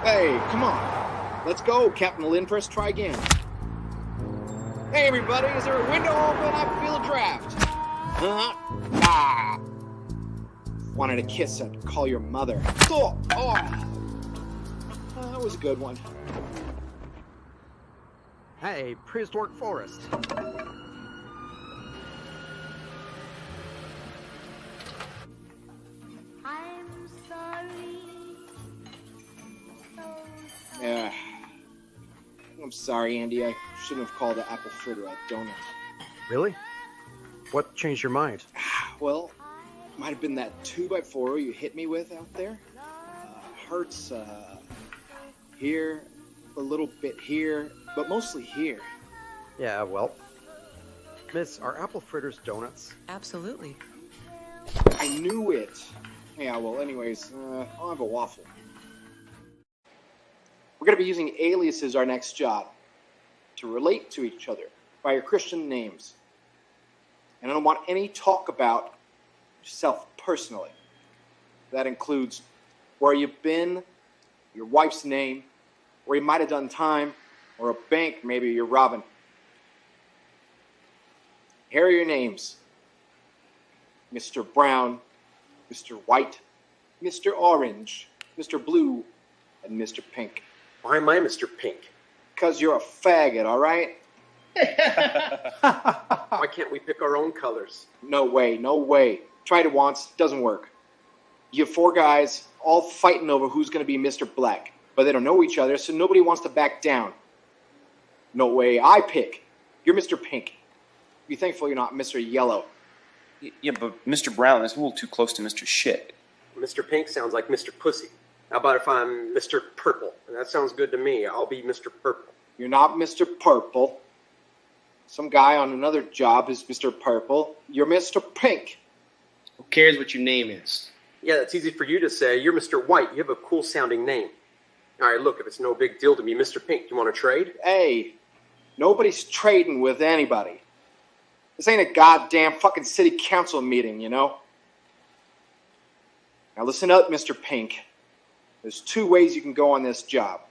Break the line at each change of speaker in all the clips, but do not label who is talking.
Hey, come on. Let's go, Captain Lindpress. Try again. Hey, everybody, is there a window open? I feel a draft. Wanted a kiss and call your mother. Oh, that was a good one.
Hey, prehistoric forest.
I'm sorry.
Yeah. I'm sorry, Andy. I shouldn't have called the apple fritter a donut.
Really? What changed your mind?
Well, might have been that 2x4 you hit me with out there. Hurts here, a little bit here, but mostly here.
Yeah, well, Miss, are apple fritters donuts?
Absolutely.
I knew it. Yeah, well, anyways, I'll have a waffle. We're going to be using aliases our next job to relate to each other by your Christian names. And I don't want any talk about yourself personally. That includes where you've been, your wife's name, where you might have done time, or a bank maybe you're robbing. Here are your names. Mr. Brown, Mr. White, Mr. Orange, Mr. Blue, and Mr. Pink.
Why am I Mr. Pink?
Because you're a faggot, all right?
Why can't we pick our own colors?
No way, no way. Tried it once, doesn't work. You have 4 guys all fighting over who's going to be Mr. Black, but they don't know each other, so nobody wants to back down. No way, I pick. You're Mr. Pink. Be thankful you're not Mr. Yellow.
Yeah, but Mr. Brown is a little too close to Mr. Shit.
Mr. Pink sounds like Mr. Pussy. How about if I'm Mr. Purple? That sounds good to me. I'll be Mr. Purple.
You're not Mr. Purple. Some guy on another job is Mr. Purple. You're Mr. Pink.
Who cares what your name is?
Yeah, that's easy for you to say. You're Mr. White. You have a cool-sounding name. All right, look, if it's no big deal to be Mr. Pink, you want to trade?
Hey, nobody's trading with anybody. This ain't a goddamn fucking city council meeting, you know? Now listen up, Mr. Pink. There's 2 ways you can go on this job.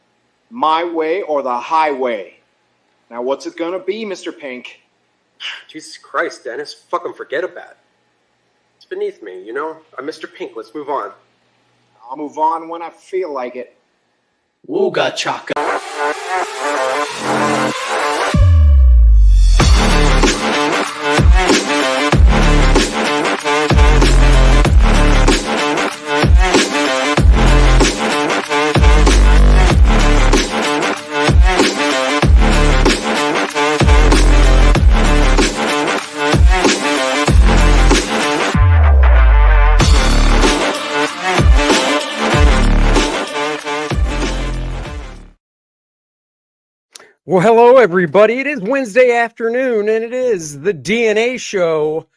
My way or the highway. Now what's it gonna be, Mr. Pink?
Jesus Christ, Dennis. Fucking forget about it. It's beneath me, you know? I'm Mr. Pink. Let's move on.
I'll move on when I feel like it.
Wooga chaka.
Well, hello, everybody. It is Wednesday afternoon, and it is the DNA show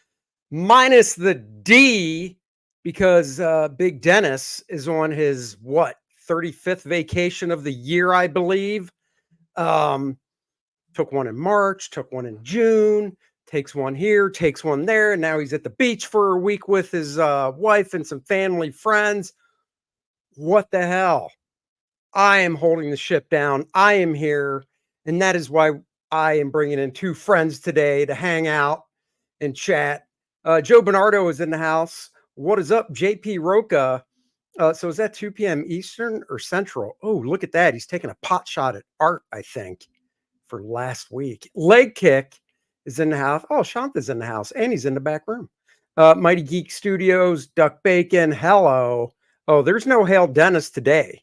minus the D because Big Dennis is on his, 35th vacation of the year, I believe. Took one in March, took one in June, takes one here, takes one there, and now he's at the beach for a week with his wife and some family friends. What the hell? I am holding the ship down. I am here. And that is why I am bringing in 2 friends today to hang out and chat. Joe Bernardo is in the house. What is up, JP Roca? So is that 2 p.m. Eastern or Central? Oh, look at that. He's taking a pot shot at Art, I think, for last week. Leg Kick is in the house. Oh, Shanth is in the house, and he's in the back room. Mighty Geek Studios, Duck Bacon, hello. Oh, there's no Hail Dennis today.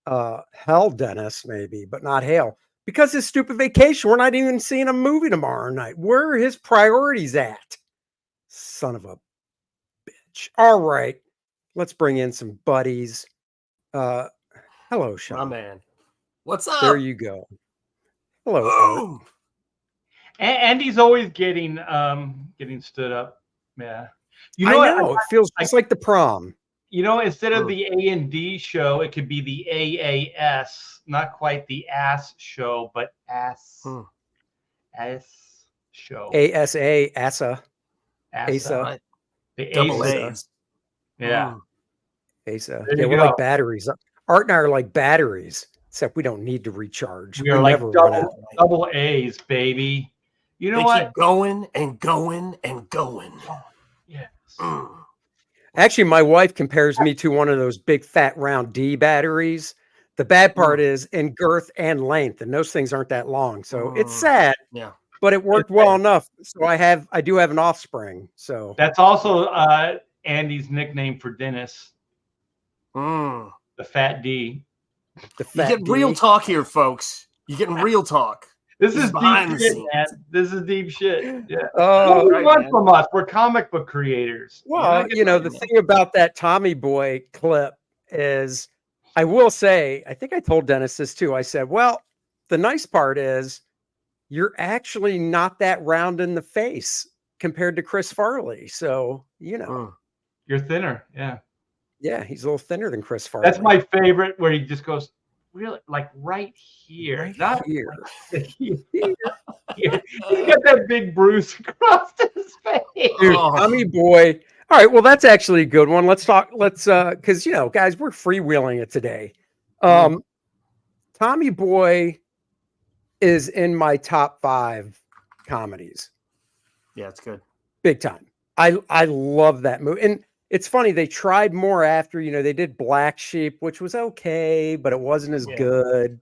Hell Dennis, maybe, but not Hail. Because his stupid vacation, we're not even seeing a movie tomorrow night. Where are his priorities at? Son of a bitch. All right. Let's bring in some buddies. Hello, Sean.
My man. What's up?
There you go. Hello.
Oh.
Andy's always getting stood up. Yeah. You know,
I know. It feels just like the prom.
You know, instead of the A&D show, it could be the AAS, not quite the ass show, but ass show.
ASA, ASA.
ASA.
The double
ASA.
A's.
Yeah.
ASA.
There
Yeah,
you
we're
go.
like batteries. Art and I are like batteries, except we don't need to recharge.
We are like
never run out.
double A's, baby. You know
They
what?
keep going and going and going.
Yes.
Actually, my wife compares me to one of those big fat round D batteries. The bad part is in girth and length, and those things aren't that long. So it's sad,
Yeah.
but it worked well enough. So I do have an offspring. So
That's also Andy's nickname for Dennis,
Mm.
the Fat D.
the
You
fat
get real
D.
talk here, folks. You're getting real talk.
This
This
is
is behind
deep
the
shit,
scenes.
man. This is deep shit. Yeah.
Oh,
What do you
right,
want
man.
from us? We're comic book creators.
well, the thing about that Tommy Boy clip is, I will say, I think I told Dennis this too. I said, well, the nice part is you're actually not that round in the face compared to Chris Farley. So,
You're thinner. Yeah.
yeah, he's a little thinner than Chris Farley.
That's my favorite, where he just goes, really, like right here.
Right
Not
here.
like here. He's got that big bruise across his face.
Dude,
Oh.
Tommy Boy. All right, well, that's actually a good one. Let's because guys, we're freewheeling it today. Tommy Boy is in my top 5 comedies.
Yeah, it's good.
Big time. I love that movie. And it's funny, they tried more after, they did Black Sheep, which was okay, but it wasn't as good.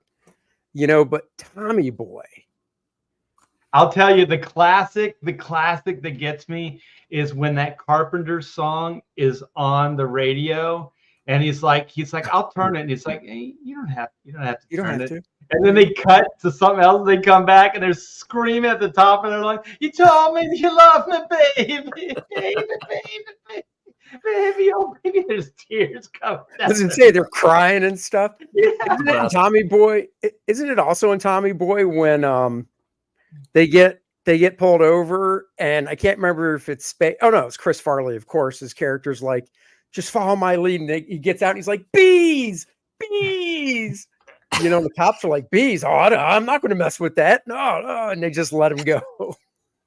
But Tommy Boy.
I'll tell you, the classic that gets me is when that Carpenter song is on the radio, and he's like, I'll turn it, and he's like, hey, you don't have to turn it. And then they cut to something else, and they come back, and they're screaming at the top, and they're like, you told me you love me, baby, baby, oh baby, there's tears coming down.
Does it say they're crying and stuff?
Yeah.
Isn't it in Tommy Boy? Isn't it also in Tommy Boy when they get pulled over, and I can't remember if it's it's Chris Farley, of course. His character's like, just follow my lead, and he gets out and he's like, bees. The cops are like, bees. Oh, I'm not going to mess with that. No, and they just let him go.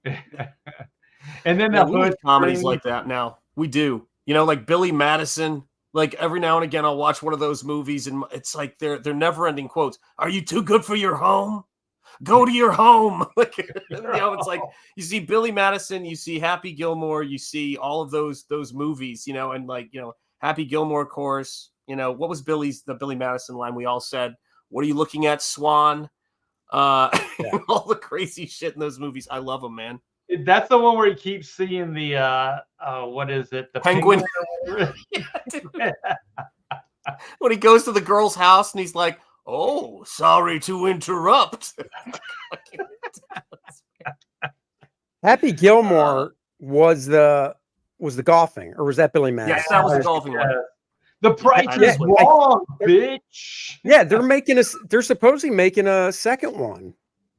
And then
Yeah,
the
we
hood
do comedies
scream.
like that now. We do. Like Billy Madison. Like every now and again, I'll watch one of those movies, and it's like they're never-ending quotes. Are you too good for your home? Go to your home. It's like you see Billy Madison, you see Happy Gilmore, you see all of those movies, and Happy Gilmore, of course. What was the Billy Madison line we all said? What are you looking at, Swan? All the crazy shit in those movies. I love them, man.
That's the one where he keeps seeing the what is it? The
Penguin. When he goes to the girl's house and he's like, oh, sorry to interrupt.
Happy Gilmore was the golfing, or was that Billy Madison?
Yes, that was the golfing one.
The price
Yeah,
is wrong, bitch.
Yeah, they're supposedly making a second one,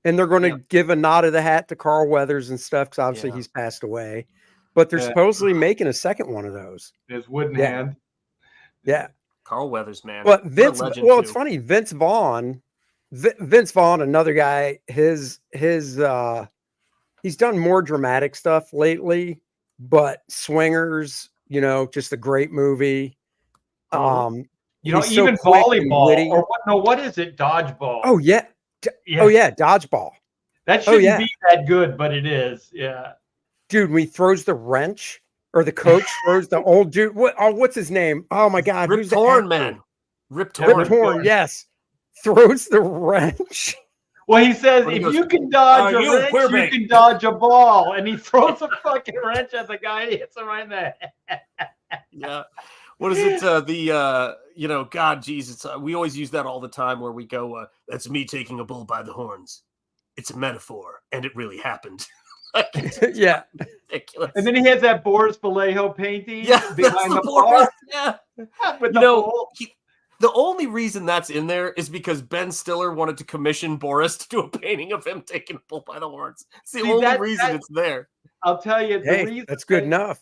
and they're going to give a nod of the hat to Carl Weathers and stuff, because obviously he's passed away. But they're supposedly making a second one of those.
His wooden hand.
Yeah.
Carl Weathers, man.
But
it's
funny. Vince Vaughn, another guy. He's done more dramatic stuff lately, but Swingers, just a great movie.
Even volleyball or what is it? Dodgeball.
Oh yeah. Oh yeah, dodgeball.
That shouldn't be that good, but it is. Yeah.
Dude, when he throws the wrench, or the coach throws the old dude. What's his name? Oh my God.
Rip Torn, man. Rip Torn.
Rip Torn, yes. Throws the wrench.
Well, he says, if you can dodge a wrench, you can dodge a ball. And he throws a fucking wrench at the guy and hits him right in the head.
Yeah. What is it? God, Jesus. We always use that all the time where we go, that's me taking a bull by the horns. It's a metaphor, and it really happened.
Yeah.
Ridiculous.
And then he has that Boris Vallejo painting behind the
Boris.
bar.
Yeah.
With the
the only reason that's in there is because Ben Stiller wanted to commission Boris to do a painting of him taking a bull by the horns. It's the only reason it's there.
I'll tell you, the reason
that's good enough.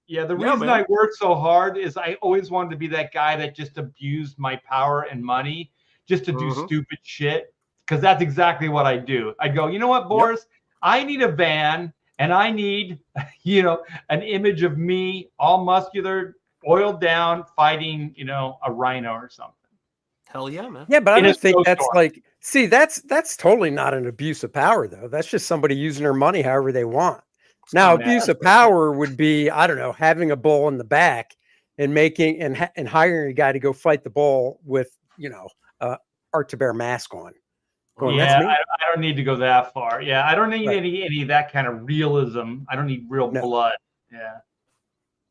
Yeah, the reason I worked so hard is I always wanted to be that guy that just abused my power and money just to do stupid shit, because that's exactly what I do. I go, you know what, Boris? I need a van, and I need, an image of me, all muscular, oiled down, fighting, a rhino or something.
Hell yeah, man.
Yeah, but I
In a
don't think that's
snowstorm.
like, see, that's totally not an abuse of power, though. That's just somebody using their money however they want. Now,
coming at
abuse of power would be, I don't know, having a bull in the back and making and hiring a guy to go fight the bull with, Art to Bear mask on. Going,
Yeah,
that's me.
I don't need to go that far. Yeah, I don't need
Right.
any of that kind of realism. I don't need real
No.
blood. Yeah,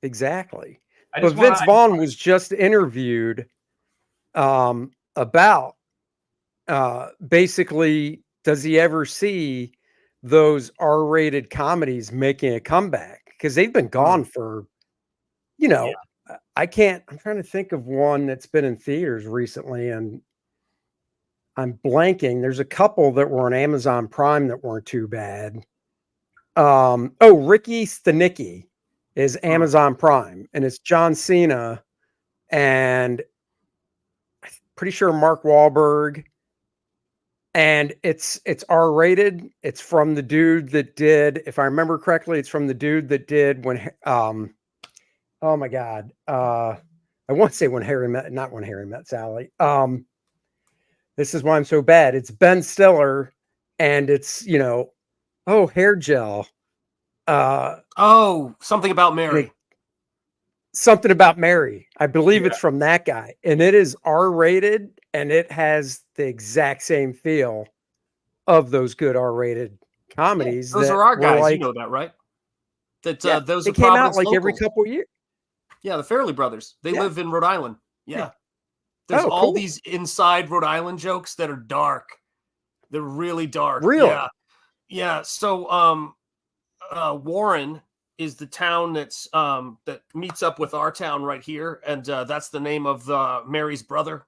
Exactly.
I
But
just want
Vince Vaughn was just interviewed about basically, does he ever see those R-rated comedies making a comeback? Because they've been gone for, I'm trying to think of one that's been in theaters recently, and I'm blanking. There's a couple that were on Amazon Prime that weren't too bad. Ricky Stenicki is Amazon Prime, and it's John Cena and I'm pretty sure Mark Wahlberg. And it's R-rated. It's from the dude that did, if I remember correctly, it's from the dude that did oh my God. I want to say not when Harry met Sally. This is why I'm so bad. It's Ben Stiller, and it's, hair gel.
Something about Mary.
Something about Mary. I believe it's from that guy. And it is R-rated, and it has the exact same feel of those good R-rated comedies.
Those
that
are our
were
guys.
like,
You know that, right? That those
they
are
came out
Providence
like every
local.
couple years.
Yeah, the Fairley brothers. They live in Rhode Island. Yeah. There's
Oh,
all
cool.
these inside Rhode Island jokes that are dark. They're really dark.
Really?
Yeah. Yeah. So Warren is the town that's that meets up with our town right here, and that's the name of Mary's brother.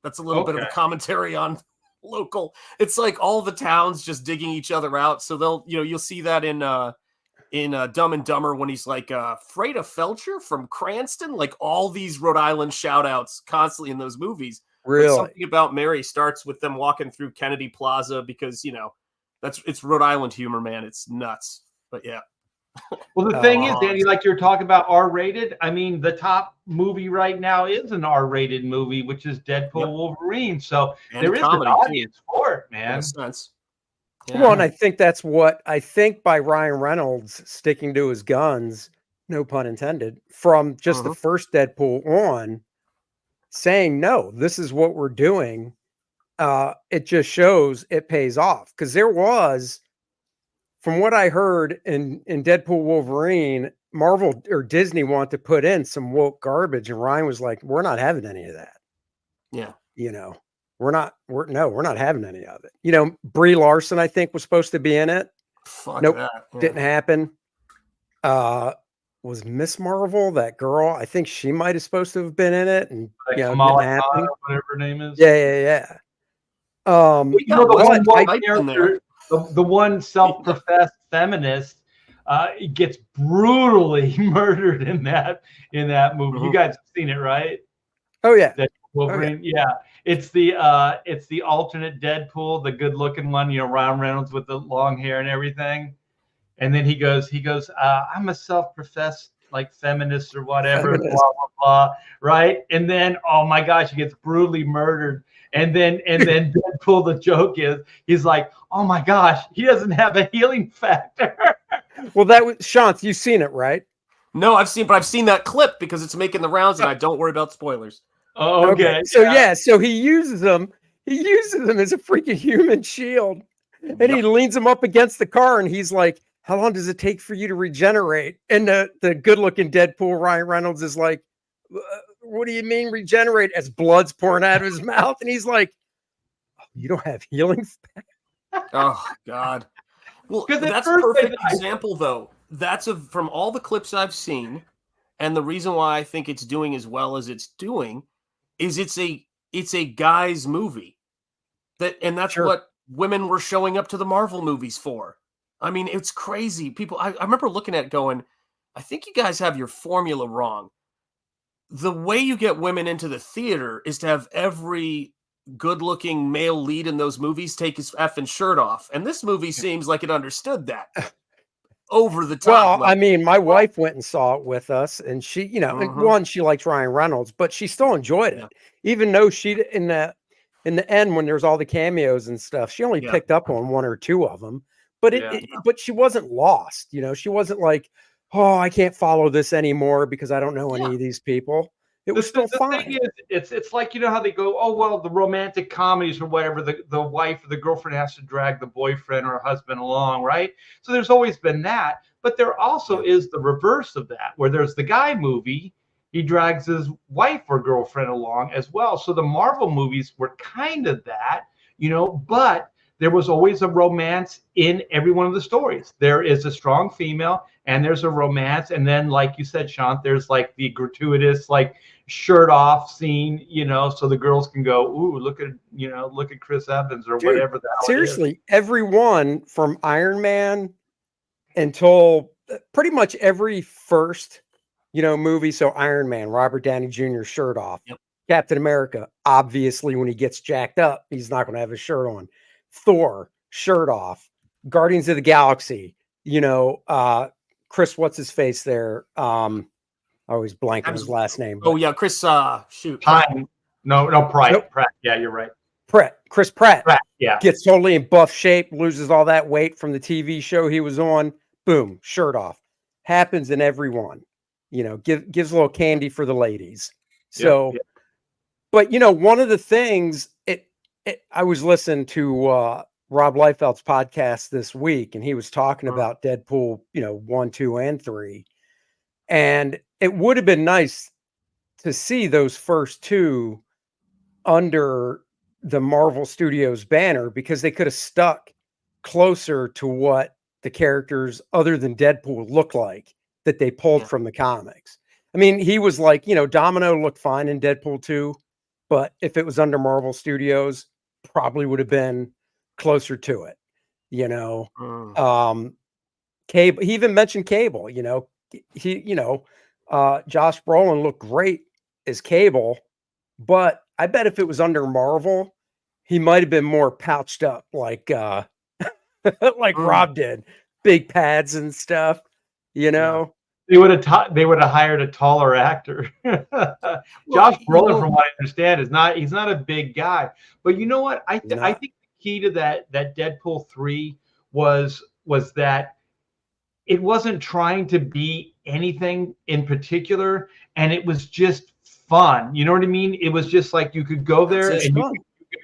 That's a little bit of a commentary on local. It's like all the towns just digging each other out. So you'll see that in Dumb and Dumber when he's like Freda Felcher from Cranston, like all these Rhode Island shout outs constantly in those movies.
Really?
But Something About Mary starts with them walking through Kennedy Plaza because it's Rhode Island humor, man. It's nuts. But yeah.
Well, the thing is, Danny, like you're talking about R-rated. I mean, the top movie right now is an R-rated movie, which is Deadpool Wolverine. So
And
there is an
comedy,
audience for it, man.
In a sense. Yeah.
Well, and I think that's what I think by Ryan Reynolds sticking to his guns, no pun intended, from just the first Deadpool on, saying, no, this is what we're doing. It just shows it pays off. Because there was, from what I heard in Deadpool Wolverine, Marvel or Disney wanted to put in some woke garbage, and Ryan was like, we're not having any of that.
Yeah.
We're not having any of it. Brie Larson, I think, was supposed to be in it.
Fuck
Nope,
that. Yeah.
didn't happen. Was Miss Marvel that girl? I think she might have supposed to have been in it, and didn't happen.
Or whatever her name is.
Yeah.
The one self-professed feminist gets brutally murdered in that movie. You guys have seen it, right?
Oh yeah.
That Wolverine. Yeah. It's the alternate Deadpool, the good-looking one, Ryan Reynolds with the long hair and everything. And then he goes, I'm a self-professed like feminist or whatever, blah blah blah, right? And then, oh my gosh, he gets brutally murdered. And then Deadpool, the joke is, he's like, oh my gosh, he doesn't have a healing factor.
Well, that was Shanth, you've seen it, right?
No, I've seen that clip because it's making the rounds, and I don't worry about spoilers.
Oh, okay.
So he uses them as a freaking human shield. And he leans him up against the car, and he's like, how long does it take for you to regenerate? And the good-looking Deadpool, Ryan Reynolds, is like, what do you mean regenerate? As blood's pouring out of his mouth. And he's like, oh, you don't have healing?
Oh, God. Well, that's a perfect example, though. From all the clips I've seen, and the reason why I think it's doing as well as it's doing is it's a guy's movie. That's what women were showing up to the Marvel movies for. I mean, it's crazy. People, I remember looking at it going, I think you guys have your formula wrong. The way you get women into the theater is to have every good-looking male lead in those movies take his effing shirt off. And this movie seems like it understood that. over the top.
Well,
level.
I mean, my wife went and saw it with us, and she, and
Mhm.
one, she likes Ryan Reynolds, but she still enjoyed it,
Yeah.
even though she in the end when there's all the cameos and stuff, she only
Yeah.
picked up on one or two of them. But but she wasn't lost, she wasn't like, oh, I can't follow this anymore because I don't know any of these people. It was still fine.
Thing is, it's like, how they go, oh, well, the romantic comedies or whatever, the wife or the girlfriend has to drag the boyfriend or husband along, right? So there's always been that. But there also is the reverse of that, where there's the guy movie, he drags his wife or girlfriend along as well. So the Marvel movies were kind of that, but there was always a romance in every one of the stories. There is a strong female and there's a romance. And then, like you said, Shanth, there's like the gratuitous, like shirt off scene, so the girls can go, ooh, look at Chris Evans or
Dude,
whatever the hell
seriously, everyone from Iron Man until pretty much every first, movie. So Iron Man, Robert Downey Jr. shirt off.
Yep.
Captain America, obviously, when he gets jacked up, he's not going to have his shirt on. Thor, shirt off. Guardians of the Galaxy, Chris, what's his face there? I always blank on his last name.
Oh yeah, Chris. Shoot.
No, Pratt.
Nope.
Pratt. Yeah, you're right.
Chris Pratt.
Yeah.
Gets totally in buff shape, loses all that weight from the TV show he was on. Boom, shirt off. Happens in every one. Gives a little candy for the ladies. So, but one of the things I was listening to Rob Liefeld's podcast this week, and he was talking about Deadpool, 1, 2, and 3. And it would have been nice to see those first two under the Marvel Studios banner, because they could have stuck closer to what the characters other than Deadpool look like that they pulled from the comics. I mean, he was like, Domino looked fine in Deadpool 2, but if it was under Marvel Studios, probably would have been closer to it, Cable, he even mentioned Cable, he, Josh Brolin looked great as Cable, but I bet if it was under Marvel, he might have been more pouched up like Rob did, big pads and stuff,
They would have hired a taller actor. Josh Brolin, from what I understand, he's not a big guy. But you know what? I think the key to that Deadpool 3 was that it wasn't trying to be anything in particular, and it was just fun. You know what I mean? It was just like you could go there and you could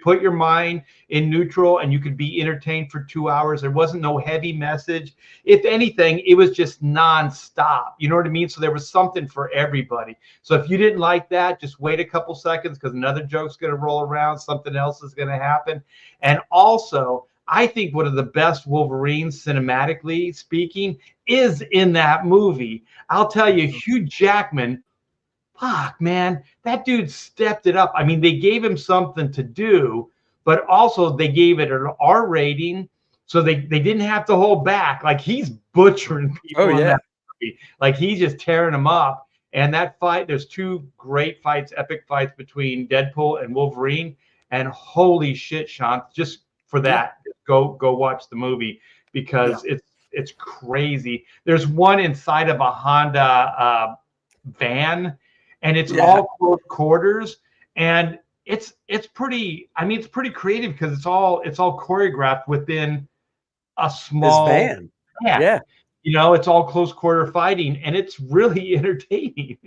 put your mind in neutral and you could be entertained for 2 hours. There wasn't no heavy message. If anything, it was just nonstop. You know what I mean? So there was something for everybody. So if you didn't like that, just wait a couple seconds, because another joke's going to roll around. Something else is going to happen. And also, I think one of the best Wolverines, cinematically speaking, is in that movie. I'll tell you, Hugh Jackman, fuck, man, that dude stepped it up. I mean, they gave him something to do, but also they gave it an R rating, so they didn't have to hold back. Like, he's butchering people in that movie. Like, he's just tearing them up. And that fight, there's two great fights, epic fights between Deadpool and Wolverine. And holy shit, Shanth, just for that, go watch the movie, because it's crazy. There's one inside of a Honda van, and it's all close quarters, and it's pretty. I mean, it's pretty creative because it's all choreographed within a small
van.
Yeah. It's all close quarter fighting, and it's really entertaining.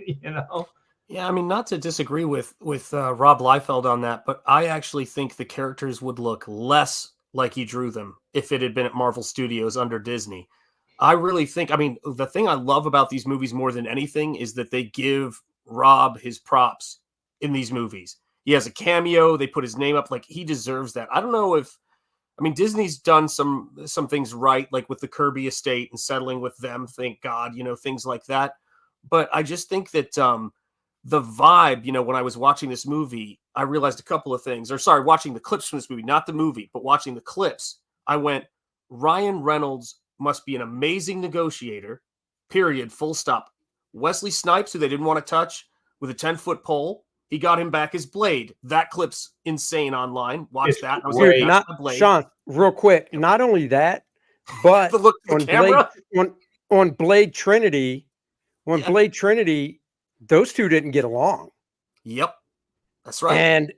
Yeah, I mean, not to disagree with Rob Liefeld on that, but I actually think the characters would look less like he drew them if it had been at Marvel Studios under Disney. I really think, I mean, the thing I love about these movies more than anything is that they give Rob his props in these movies. He has a cameo. They put his name up. Like, he deserves that. I don't know if, I mean, Disney's done some things right, like with the Kirby estate and settling with them, thank God, things like that. But I just think that the vibe, when I was watching this movie, I realized a couple of things. Watching the clips from this movie, not the movie, but watching the clips, I went, Ryan Reynolds must be an amazing negotiator, period, full stop. Wesley Snipes, who they didn't want to touch, with a 10-foot pole, he got him back his blade. That clip's insane online. Watch that. I was
Dude, Sean, real quick, not only that, but
the look at the camera.
on Blade Trinity, Blade Trinity, those two didn't get along.
Yep. That's right.
And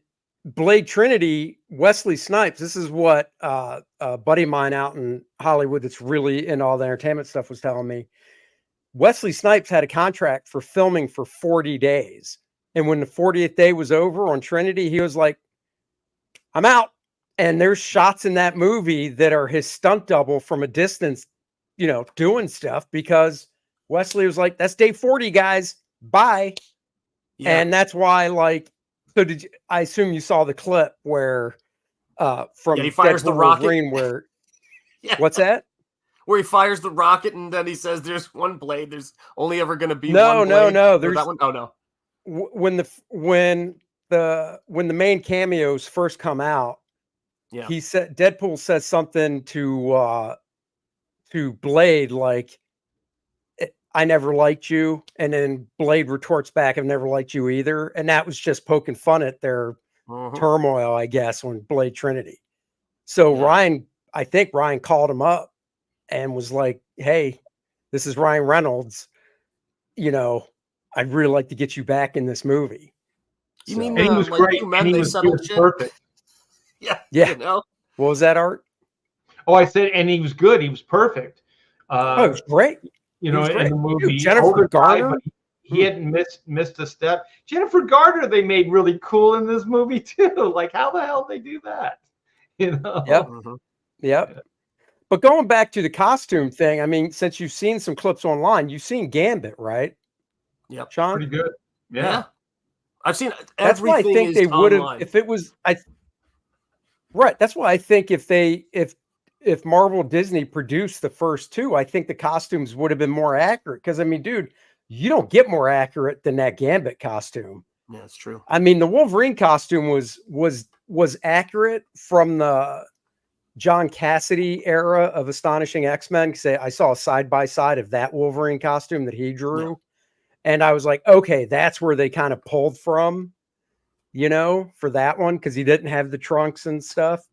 Blade Trinity, Wesley Snipes, this is what a buddy of mine out in Hollywood that's really into all the entertainment stuff was telling me. Wesley Snipes had a contract for filming for 40 days. And when the 40th day was over on Trinity, he was like, I'm out. And there's shots in that movie that are his stunt double from a distance, you know, doing stuff because Wesley was like, that's day 40, guys. Bye.
Yeah.
And that's why, like, so did you, I assume you saw the clip where from
he fires the
Deadpool
rocket.
Wolverine where
Yeah.
What's that?
Where he fires the rocket and then he says there's one blade. There's only ever going to be
No,
one
no,
blade.
no.
Or
There's
that one. Oh no.
when the main cameos first come out,
Yeah.
he said Deadpool says something to Blade like, I never liked you, and then Blade retorts back, I've never liked you either, and that was just poking fun at their turmoil, I guess, on Blade Trinity. So Ryan, I think Ryan called him up and was like, hey, this is Ryan Reynolds, you know, I'd really like to get you back in this movie.
You mean
And he was
like
great.
Two
And
Men,
he
they
was
settled shit?
perfect.
Yeah.
Yeah.
You know?
What was that, Art?
Oh, I said, and he was good. He was perfect.
Oh, it was great.
You
He
know,
was
in
great.
the
Dude,
movie,
Jennifer
older guy,
Garner?
but he hadn't missed a step. Jennifer Garner, they made really cool in this movie too. Like, how the hell did they do that? You know?
Yep. Yep. But going back to the costume thing, I mean, since you've seen some clips online, you've seen Gambit, right?
Yep.
Sean?
Pretty good.
Yeah. I've seen
That's why I
everything
think
is
they would have,
online.
if it was, right. That's why I think if Marvel Disney produced the first two, I think the costumes would have been more accurate. Because I mean, dude, you don't get more accurate than that Gambit costume.
Yeah, it's true.
I mean, the Wolverine costume was accurate from the John Cassidy era of Astonishing X-Men. Say, I saw a side by side of that Wolverine costume that he drew, and I was like, okay, that's where they kind of pulled from, you know, for that one because he didn't have the trunks and stuff.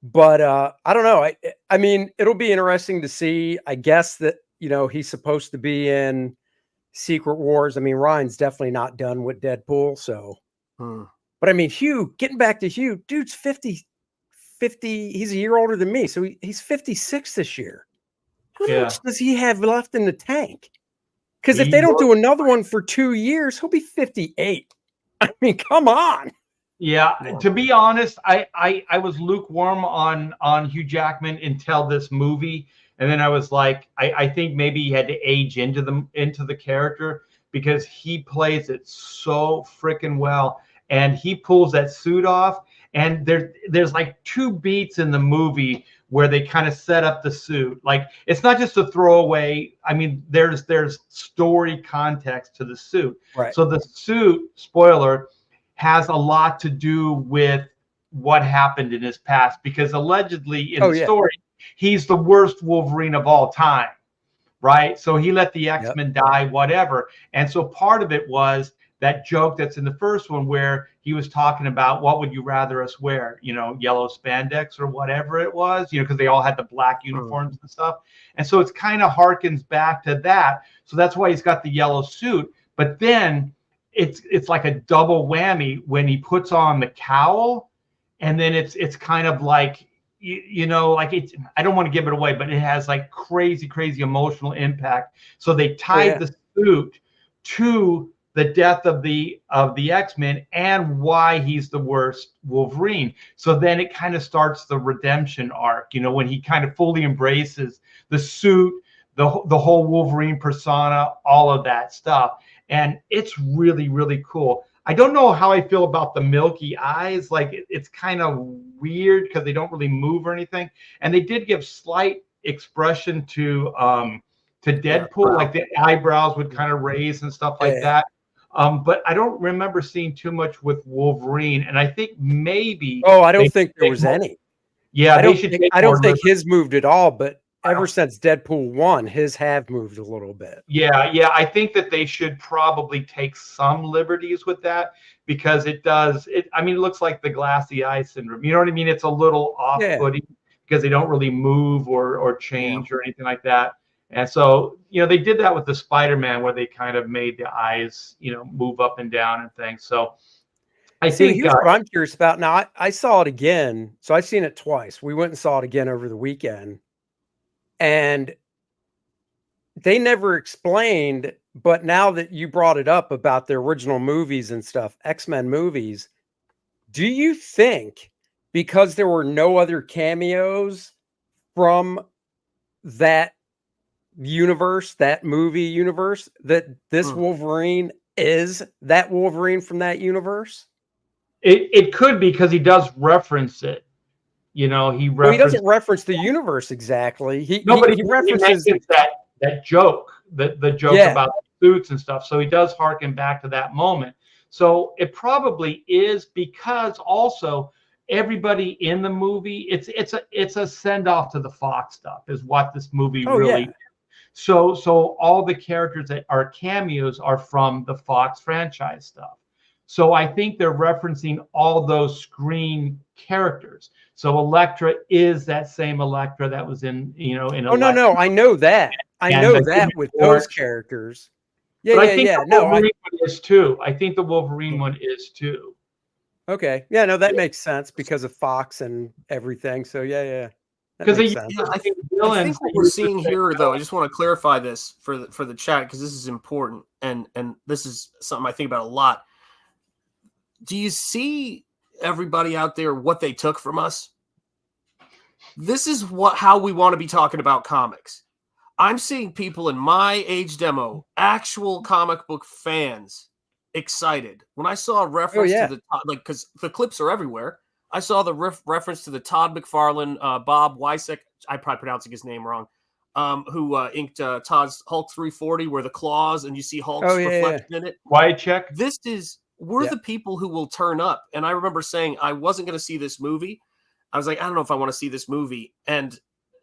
But I don't know. I mean, it'll be interesting to see. I guess that, you know, he's supposed to be in Secret Wars. I mean, Ryan's definitely not done with Deadpool. So, but I mean, Hugh, getting back to Hugh, dude's 50, he's a year older than me. So he's 56 this year. How much does he have left in the tank? Because if they don't do another one for 2 years, he'll be 58. I mean, come on.
Yeah, to be honest, I was lukewarm on Hugh Jackman until this movie, and then I was like, I think maybe he had to age into the character because he plays it so freaking well, and he pulls that suit off. And there's like 2 beats in the movie where they kind of set up the suit. Like, it's not just a throwaway. I mean, there's story context to the suit.
Right.
So the suit, spoiler, has a lot to do with what happened in his past, because allegedly in the story, he's the worst Wolverine of all time, right? So he let the X-Men die, whatever. And so part of it was that joke that's in the first one where he was talking about, what would you rather us wear? You know, yellow spandex or whatever it was, you know, because they all had the black uniforms and stuff. And so it's kind of harkens back to that. So that's why he's got the yellow suit. But then it's like a double whammy when he puts on the cowl, and then it's kind of like, you know, like it's, I don't want to give it away, but it has like crazy emotional impact. So they tied the suit to the death of the X-Men and why he's the worst Wolverine. So then it kind of starts the redemption arc, you know, when he kind of fully embraces the suit, the whole Wolverine persona, all of that stuff. And it's really cool. I don't know how I feel about the milky eyes. Like, it's kind of weird because they don't really move or anything. And they did give slight expression to Deadpool, like the eyebrows would kind of raise and stuff like that. But I don't remember seeing too much with Wolverine. And I think maybe
I don't think there was any.
Yeah,
I don't think his moved at all, but ever since Deadpool 1, his have moved a little bit.
Yeah. I think that they should probably take some liberties with that, because it does. I mean, it looks like the glassy eye syndrome. You know what I mean? It's a little off-putting because they don't really move or change or anything like that. And so, they did that with the Spider-Man where they kind of made the eyes, move up and down and things. So I think
here's what I'm curious about. Now, I saw it again. So I've seen it twice. We went and saw it again over the weekend. And they never explained, but now that you brought it up about the original movies and stuff, X-Men movies, do you think because there were no other cameos from that universe, that movie universe, that this Wolverine is that Wolverine from that universe?
It could be because he does reference it. He
doesn't reference the universe exactly. He references
that joke, the joke about the suits and stuff. So he does harken back to that moment. So it probably is because also everybody in the movie, it's a send off to the Fox stuff is what this movie really. Yeah. So all the characters that are cameos are from the Fox franchise stuff. So I think they're referencing all those screen characters. So Elektra is that same Elektra that was in, in Elektra.
No, I know that. I know that with those characters. Yeah,
but I think the Wolverine one is too. I think the Wolverine one is too.
Okay. Yeah, no, that makes sense because of Fox and everything. So yeah.
Because
I think what we're seeing here, though, I just want to clarify this for the chat because this is important and this is something I think about a lot. Do you see everybody out there what they took from us? This is how we want to be talking about comics. I'm seeing people in my age demo, actual comic book fans, excited. When I saw a reference to because the clips are everywhere. I saw the reference to the Todd McFarlane, Bob Weisek, I'm probably pronouncing his name wrong, who inked Todd's Hulk 340, where the claws and you see Hulk's reflection in it.
Weisek.
We're the people who will turn up. And I remember saying I wasn't going to see this movie. I was like, I don't know if I want to see this movie. And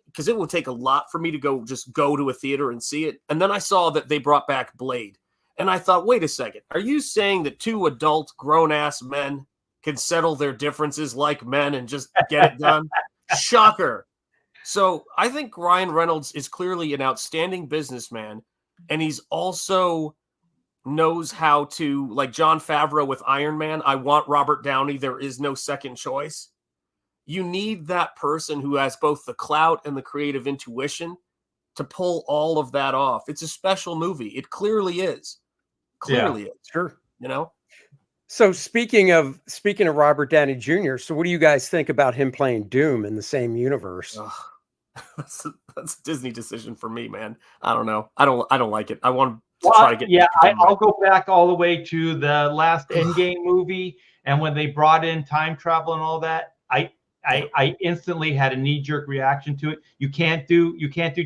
because it would take a lot for me to go to a theater and see it. And then I saw that they brought back Blade. And I thought, wait a second. Are you saying that two adult grown-ass men can settle their differences like men and just get it done? Shocker. So I think Ryan Reynolds is clearly an outstanding businessman. And he's also knows how to, like Jon Favreau with Iron Man, I want Robert Downey. There is no second choice. You need that person who has both the clout and the creative intuition to pull all of that off. It's a special movie. It clearly is. Clearly is.
Sure.
So
speaking of Robert Downey Jr., so what do you guys think about him playing Doom in the same universe?
That's a Disney decision for me, man. I don't know. I don't like it. I want to try to get.
I'll go back all the way to the last Endgame movie, and when they brought in time travel and all that, I instantly had a knee-jerk reaction to it. You can't do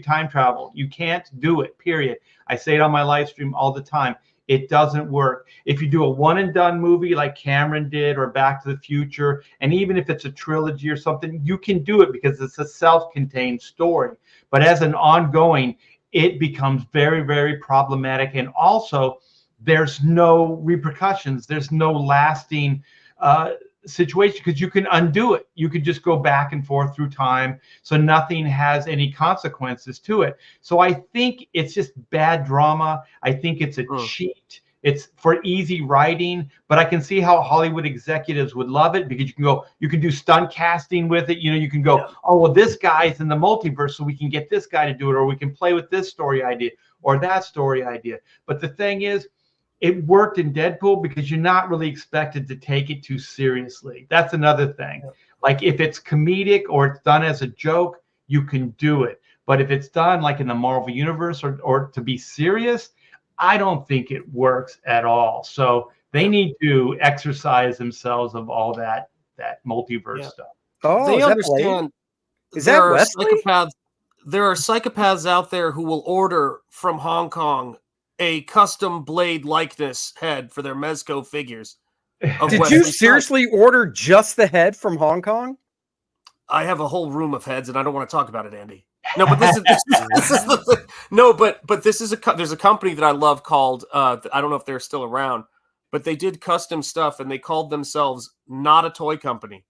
time travel. You can't do it. Period. I say it on my live stream all the time. It doesn't work. If you do a one and done movie like Cameron did or Back to the Future, and even if it's a trilogy or something, you can do it because it's a self-contained story. But as an ongoing, it becomes very, very problematic. And also, there's no repercussions. There's no lasting situation because you can undo it. You could just go back and forth through time. So nothing has any consequences to it. So I think it's just bad drama. I think it's a cheat. It's for easy writing, but I can see how Hollywood executives would love it because you can do stunt casting with it. You can go, oh, well, this guy's in the multiverse, so we can get this guy to do it, or we can play with this story idea or that story idea. But the thing is, it worked in Deadpool because you're not really expected to take it too seriously. That's another thing. Like if it's comedic or it's done as a joke, you can do it. But if it's done like in the Marvel Universe or to be serious, I don't think it works at all. So they need to exercise themselves of all that multiverse stuff.
Oh,
they understand.
Is that Wesley?
There are psychopaths out there who will order from Hong Kong a custom Blade likeness head for their Mezco figures.
Did you seriously order just the head from Hong Kong?
I have a whole room of heads, and I don't want to talk about it, Andy. No, but this is the thing. No, but this is there's a company that I love called I don't know if they're still around, but they did custom stuff, and they called themselves Not a Toy Company,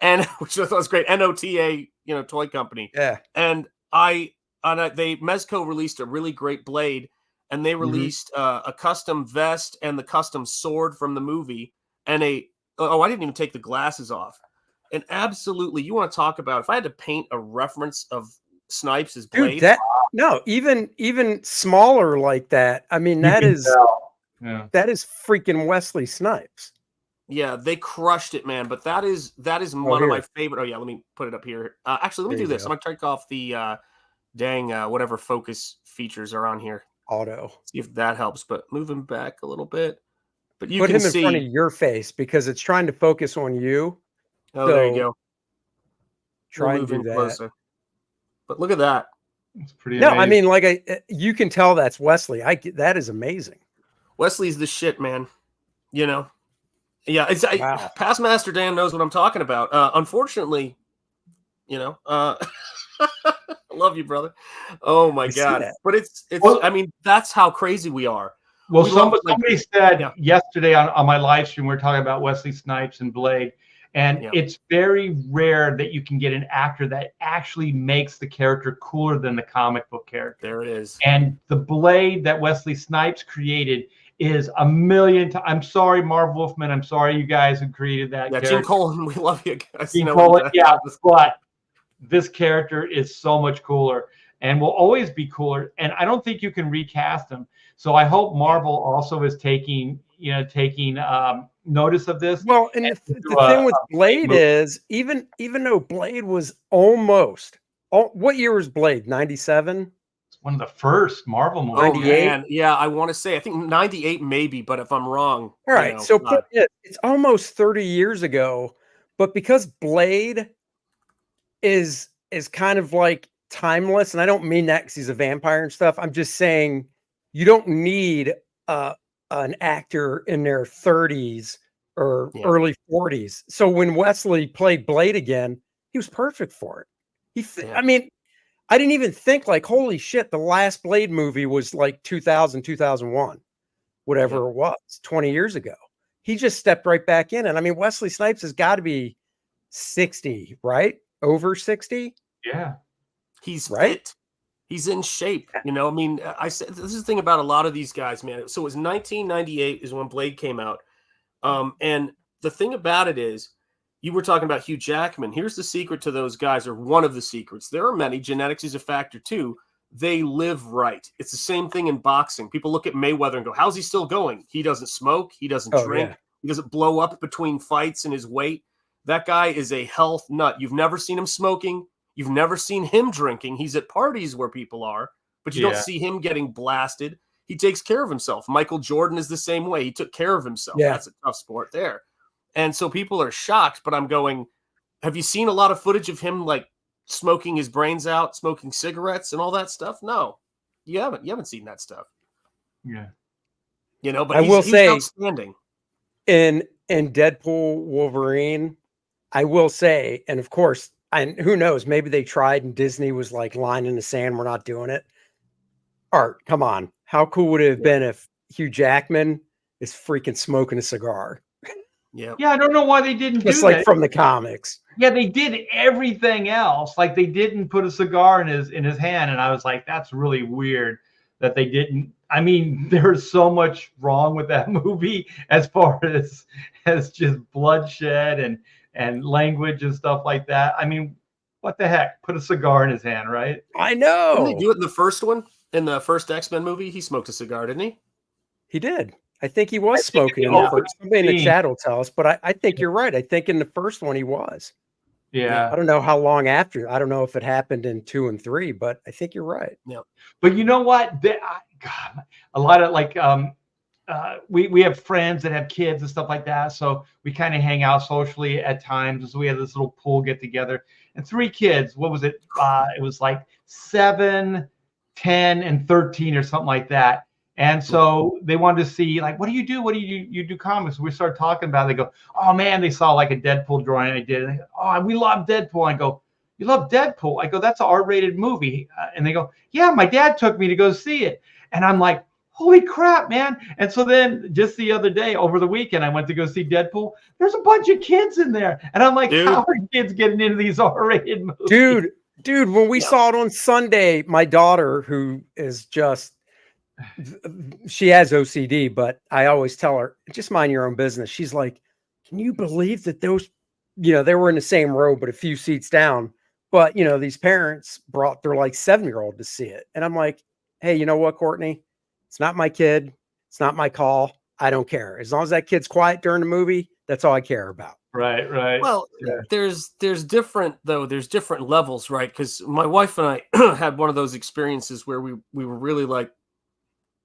and which I thought was great. NOTA, toy company.
Yeah,
and I they Mezco released a really great blade, and they released a custom vest and the custom sword from the movie, and I didn't even take the glasses off. And absolutely, you want to talk about, if I had to paint a reference of Snipes' blade,
Dude, even smaller like that. I mean, that is freaking Wesley Snipes.
yeah, they crushed it, man. But that is one of my favorite. Oh yeah, let me put it up here. Actually, let me do this. I'm gonna take off the whatever focus features are on here.
Auto.
See if that helps. But moving back a little bit. But you
put
can
him in
see
front of your face because it's trying to focus on you.
Oh, there you go.
Try and do that.
Closer. But look at that.
It's pretty
No,
amazing.
I mean, like you can tell that's Wesley. That is amazing.
Wesley's the shit, man. You know? Yeah, it's
Wow.
Past Master Dan knows what I'm talking about. Unfortunately, you know, I love you, brother. Oh my God. But it's
Well,
I mean, that's how crazy we are.
Well,
We
somebody said yesterday on my live stream, we were talking about Wesley Snipes and Blade, and it's very rare that you can get an actor that actually makes the character cooler than the comic book character.
There it is.
And the Blade that Wesley Snipes created is a million times. I'm sorry, Marv Wolfman. I'm sorry, you guys who created that.
Yeah,
character.
Jim Colin, we love you guys.
Jim Colin, yeah, but this character is so much cooler and will always be cooler. And I don't think you can recast him. So I hope Marvel also is taking notice of this.
Well, and the thing with Blade is even though Blade was almost what year was Blade? 97?
It's one of the first Marvel movies.
98?
Yeah, I want to say I think 98 maybe, but if I'm wrong.
All right, so it's almost 30 years ago, but because Blade is kind of like timeless, and I don't mean that because he's a vampire and stuff. I'm just saying you don't need an actor in their 30s or early 40s. So when Wesley played Blade again, he was perfect for it. I mean, I didn't even think like, holy shit, the last Blade movie was like 2000, 2001, whatever it was, 20 years ago. He just stepped right back in. And I mean, Wesley Snipes has got to be 60, right? Over 60?
Yeah.
He's fit. He's in shape. You know, I mean, I said this is the thing about a lot of these guys, man. So it was 1998 is when Blade came out. And the thing about it is, you were talking about Hugh Jackman. Here's the secret to those guys, or one of the secrets. There are many. Genetics is a factor too. They live right. It's the same thing in boxing. People look at Mayweather and go, how's he still going? He doesn't smoke. He doesn't drink. Yeah. He doesn't blow up between fights in his weight. That guy is a health nut. You've never seen him smoking. You've never seen him drinking. He's at parties where people are, but you don't see him getting blasted. He takes care of himself. Michael Jordan is the same way. He took care of himself. Yeah. That's a tough sport there. And so people are shocked, but I'm going, have you seen a lot of footage of him like smoking his brains out, smoking cigarettes and all that stuff? No, you haven't. You haven't seen that stuff.
Yeah.
You know, but
I will say
outstanding.
In Deadpool Wolverine, I will say, and of course, and who knows, maybe they tried and Disney was like line in the sand, we're not doing it. Art, come on. How cool would it have been if Hugh Jackman is freaking smoking a cigar?
Yeah.
Yeah, I don't know why they didn't do that.
Just like from the comics.
Yeah, they did everything else. Like they didn't put a cigar in his hand. And I was like, that's really weird that they didn't. I mean, there's so much wrong with that movie as far as just bloodshed and language and stuff like that. I mean, what the heck? Put a cigar in his hand, right?
I know.
Didn't they do it in the first one? In the first X-Men movie, he smoked a cigar, didn't he?
He did. I think he was smoking in the first. Somebody in the chat will tell us, but I think you're right. I think in the first one he was.
Yeah.
I don't know how long after. I don't know if it happened in 2 and 3, but I think you're right.
Yeah.
But you know what? God, a lot of like we have friends that have kids and stuff like that. So we kind of hang out socially at times. So we have this little pool get together. And 3 kids, what was it? It was like 7, 10, and 13 or something like that. And so they wanted to see, like, what do you do? What do you do comics? We started talking about it. They go, oh, man, they saw like a Deadpool drawing I did. And they go, oh, we love Deadpool. I go, you love Deadpool? I go, that's an R-rated movie. And they go, yeah, my dad took me to go see it. And I'm like, holy crap, man. And so then just the other day, over the weekend, I went to go see Deadpool. There's a bunch of kids in there. And I'm like, how are kids getting into these R-rated movies?
Dude, Dude, when we
Yeah.
saw it on Sunday, my daughter, who is just, she has OCD, but I always tell her, just mind your own business. She's like, can you believe that those, they were in the same row, but a few seats down. But, these parents brought their like 7-year-old to see it. And I'm like, hey, you know what, Courtney? It's not my kid. It's not my call. I don't care. As long as that kid's quiet during the movie, that's all I care about.
Right, right.
Well,
Yeah.
there's different levels, right? Because my wife and I had one of those experiences where we were really like,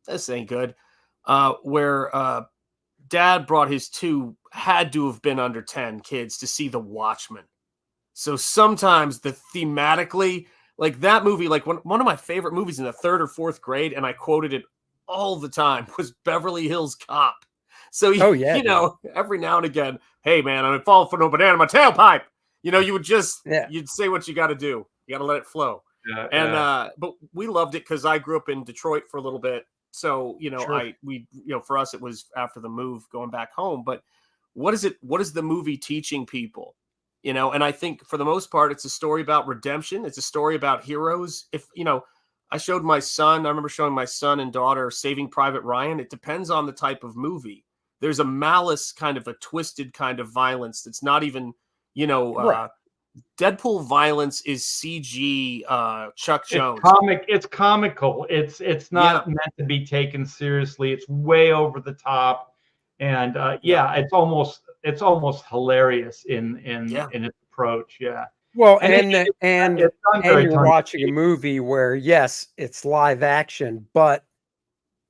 this ain't good. Where dad brought his had to have been under 10 kids to see The Watchmen. So sometimes thematically, like that movie, like one of my favorite movies in the 3rd or 4th grade, and I quoted it all the time, was Beverly Hills Cop. So, every now and again, hey, man, I'm falling for no banana in my tailpipe. You would just, you'd say what you got to do. You got to let it flow. Yeah, but we loved it because I grew up in Detroit for a little bit. So,
Sure.
For us, it was after the move going back home. But what is the movie teaching people? And I think for the most part, it's a story about redemption. It's a story about heroes. I remember showing my son and daughter Saving Private Ryan. It depends on the type of movie. There's a malice, kind of a twisted kind of violence that's not even,
Right.
Deadpool violence is CG Chuck Jones.
It's comical. It's not meant to be taken seriously. It's way over the top, and it's almost hilarious in its approach. Yeah.
Well,
And
and
it's done very
you're watching a movie where, yes, it's live action, but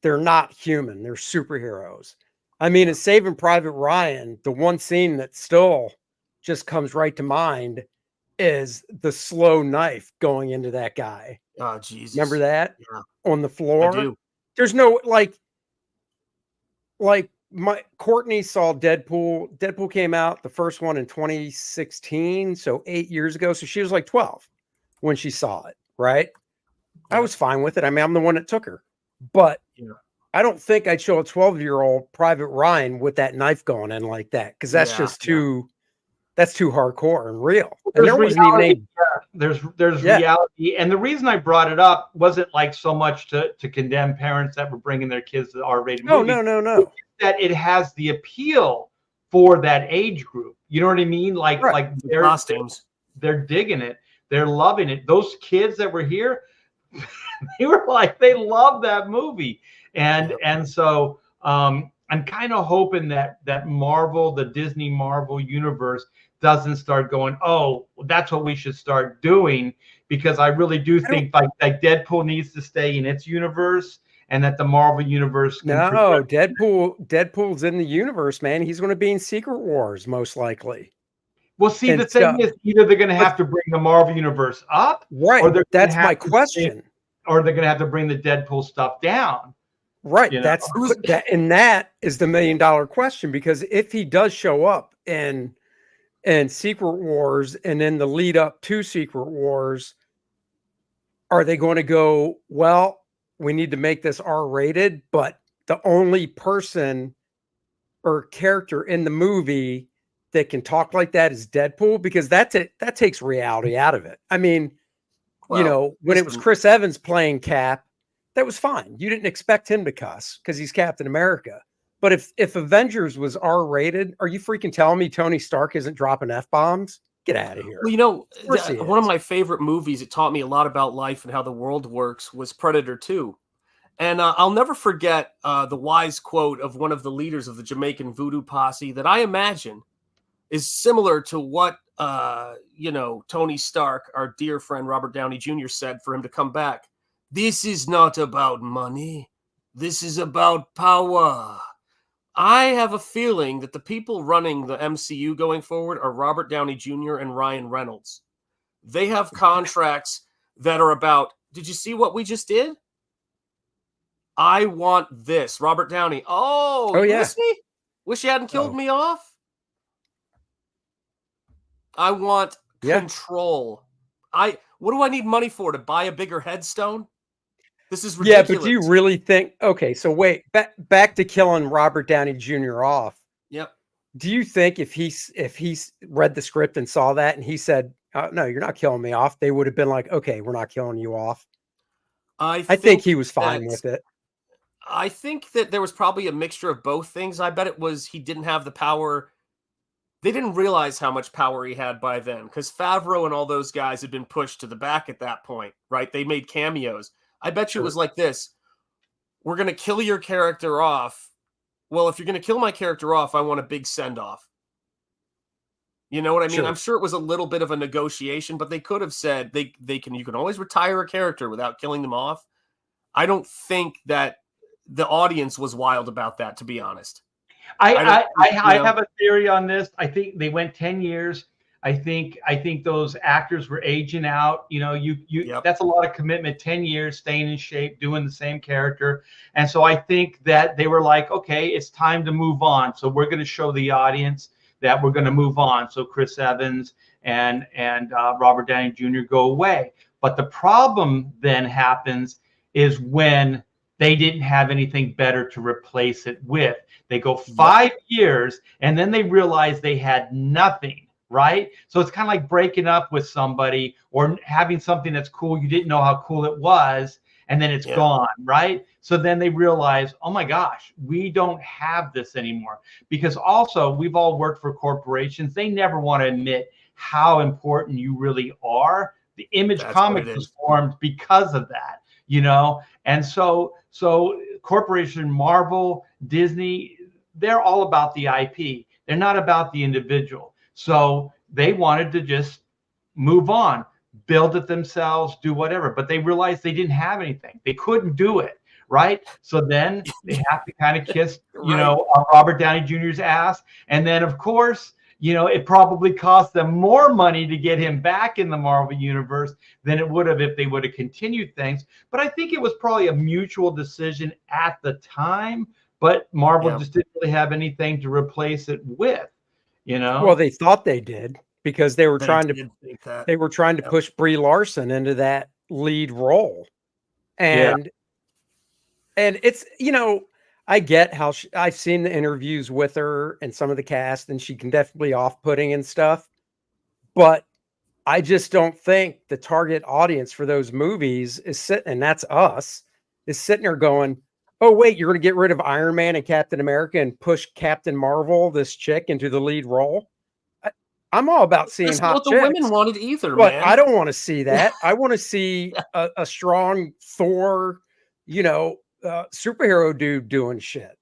they're not human. They're superheroes. I mean, in Saving Private Ryan, the one scene that still just comes right to mind is the slow knife going into that guy.
Oh, Jesus.
Remember that?
Yeah.
On the floor?
I do.
There's no, like my Courtney saw Deadpool. Deadpool came out, the first one, in 2016, so 8 years ago. So she was like 12 when she saw it, right? I was fine with it. I mean, I'm the one that took her. But I don't think I'd show a 12-year-old Private Ryan with that knife going in like that, because that's just too that's too hardcore and real. And there wasn't even any...
There's reality. And the reason I brought it up wasn't like so much to condemn parents that were bringing their kids to R-rated movies.
No.
That it has the appeal for that age group. You know what I mean? Like
the costumes.
They're digging it. They're loving it. Those kids that were here, they were like, they love that movie. And so I'm kind of hoping that Marvel, the Disney Marvel universe, doesn't start going, oh, that's what we should start doing, because I really do think like Deadpool needs to stay in its universe, and that the Marvel universe
Deadpool's in the universe, man. He's going to be in Secret Wars most likely.
Well, see, the thing is, either they're going to have to bring the Marvel universe up,
right?
Or
that's my question.
Or they're going to have to bring the Deadpool stuff down.
Right. That is the $1 million question, because if he does show up in Secret Wars and then the lead up to Secret Wars, are they going to go, well, we need to make this R-rated, but the only person or character in the movie that can talk like that is Deadpool? Because that takes reality out of it. I mean, when it was Chris Evans playing Cap, that was fine. You didn't expect him to cuss because he's Captain America. But if Avengers was R-rated, are you freaking telling me Tony Stark isn't dropping F-bombs? Get out of here.
Well, one of my favorite movies, it taught me a lot about life and how the world works, was Predator 2. And I'll never forget the wise quote of one of the leaders of the Jamaican voodoo posse that I imagine is similar to what, Tony Stark, our dear friend Robert Downey Jr., said for him to come back. This is not about money. This is about power. I have a feeling that the people running the MCU going forward are Robert Downey Jr. and Ryan Reynolds. They have contracts that are about, did you see what we just did? I want this. Robert Downey. Oh you miss me? Wish you hadn't killed me off? I want control. What do I need money for? To buy a bigger headstone? This is ridiculous.
Yeah, but do you really think... Okay, so wait. Back to killing Robert Downey Jr. off.
Yep.
Do you think if he read the script and saw that and he said, no, you're not killing me off, they would have been like, okay, we're not killing you off.
I
think he was fine with it.
I think that there was probably a mixture of both things. I bet it was he didn't have the power. They didn't realize how much power he had by then, because Favreau and all those guys had been pushed to the back at that point, right? They made cameos. I bet you it was like this. We're going to kill your character off. Well, if you're going to kill my character off, I want a big send-off. You know what I mean? I'm sure it was a little bit of a negotiation, but they could have said you can always retire a character without killing them off. I don't think that the audience was wild about that, to be honest.
I have a theory on this. I think they went 10 years. I think those actors were aging out. You know, that's a lot of commitment, 10 years, staying in shape, doing the same character. And so I think that they were like, okay, it's time to move on. So we're going to show the audience that we're going to move on. So Chris Evans and Robert Downey Jr. go away. But the problem then happens is when they didn't have anything better to replace it with. They go 5 years and then they realize they had nothing, right? So it's kind of like breaking up with somebody or having something that's cool. You didn't know how cool it was, and then it's gone, right? So then they realize, oh my gosh, we don't have this anymore. Because also, we've all worked for corporations. They never want to admit how important you really are. The Image Comics was formed because of that, you know? And so Corporation Marvel, Disney, they're all about the IP. They're not about the individual. So they wanted to just move on, build it themselves, do whatever. But they realized they didn't have anything. They couldn't do it, right? So then they have to kind of kiss, Robert Downey Jr.'s ass. And then, of course, it probably cost them more money to get him back in the Marvel Universe than it would have if they would have continued things. But I think it was probably a mutual decision at the time. But Marvel just didn't really have anything to replace it with,
Well, they thought they did because they were trying to push Brie Larson into that lead role, and it's I get how I've seen the interviews with her and some of the cast, and she can definitely off-putting and stuff. But I just don't think the target audience for those movies is sitting, and that's us, is sitting there going, oh, wait, you're going to get rid of Iron Man and Captain America and push Captain Marvel, this chick, into the lead role? I'm all about seeing
That's
hot
what the
chicks.
women wanted either,
But
man.
I don't want to see that. I want to see a strong Thor, superhero dude doing shit.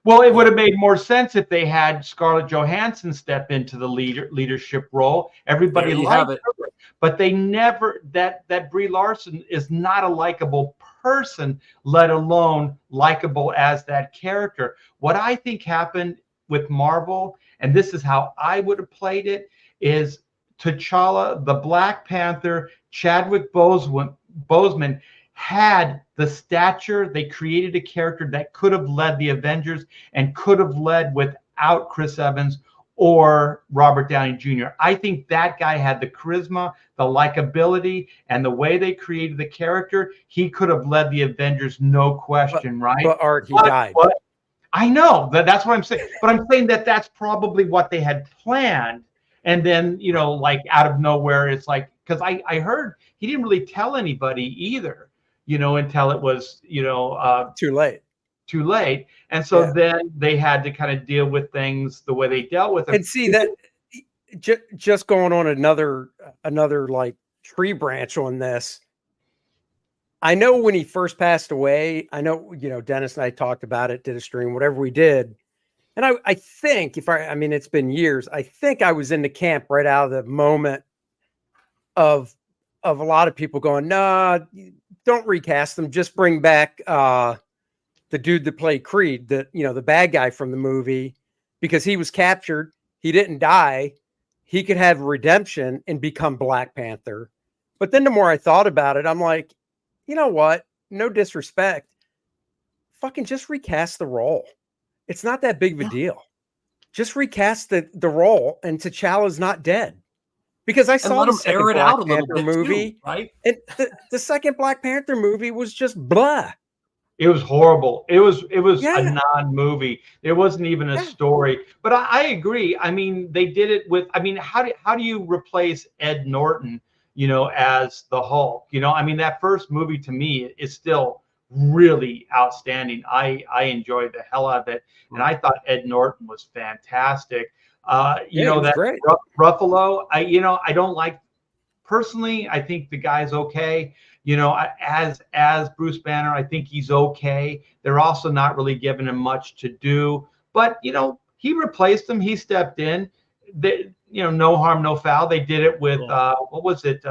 Well, it would have made more sense if they had Scarlett Johansson step into the leadership role. Everybody liked her, but they never. That Brie Larson is not a likable person, let alone likable as that character. What I think happened with Marvel, and this is how I would have played it, is T'Challa, the Black Panther, Chadwick Boseman had the stature. They created a character that could have led the Avengers and could have led without Chris Evans or Robert Downey Jr. I think that guy had the charisma, the likability, and the way they created the character. He could have led the Avengers, no question, right?
But Art, he died.
But I know that's what I'm saying. But I'm saying that that's probably what they had planned. And then, like out of nowhere, it's like, because I heard he didn't really tell anybody either, until it was,
too late.
And so then they had to kind of deal with things the way they dealt with them.
And see that just going on another like tree branch on this. I know when he first passed away, I know, Dennis and I talked about it, did a stream, whatever we did. And I think it's been years. I think I was in the camp right out of the moment of a lot of people going, nah, don't recast them. Just bring back the dude that played Creed, the bad guy from the movie, because he was captured. He didn't die. He could have redemption and become Black Panther. But then the more I thought about it, I'm like, you know what? No disrespect. Fucking just recast the role. It's not that big of a deal. Just recast the role, and T'Challa's not dead. Because I saw the second Black Panther movie,
right?
And the second Black Panther movie was just blah.
It was horrible. It was
Yeah.
a non-movie. There wasn't even a story. But I agree. I mean, they did it with. I mean, how do you replace Ed Norton, as the Hulk? I mean, that first movie to me is still really outstanding. I enjoyed the hell out of it, and I thought Ed Norton was fantastic.
He was
that
great.
Ruffalo. I don't like personally. I think the guy's okay. As Bruce Banner, I think he's okay. They're also not really giving him much to do. But he replaced him. He stepped in. No harm, no foul. They did it with what was it?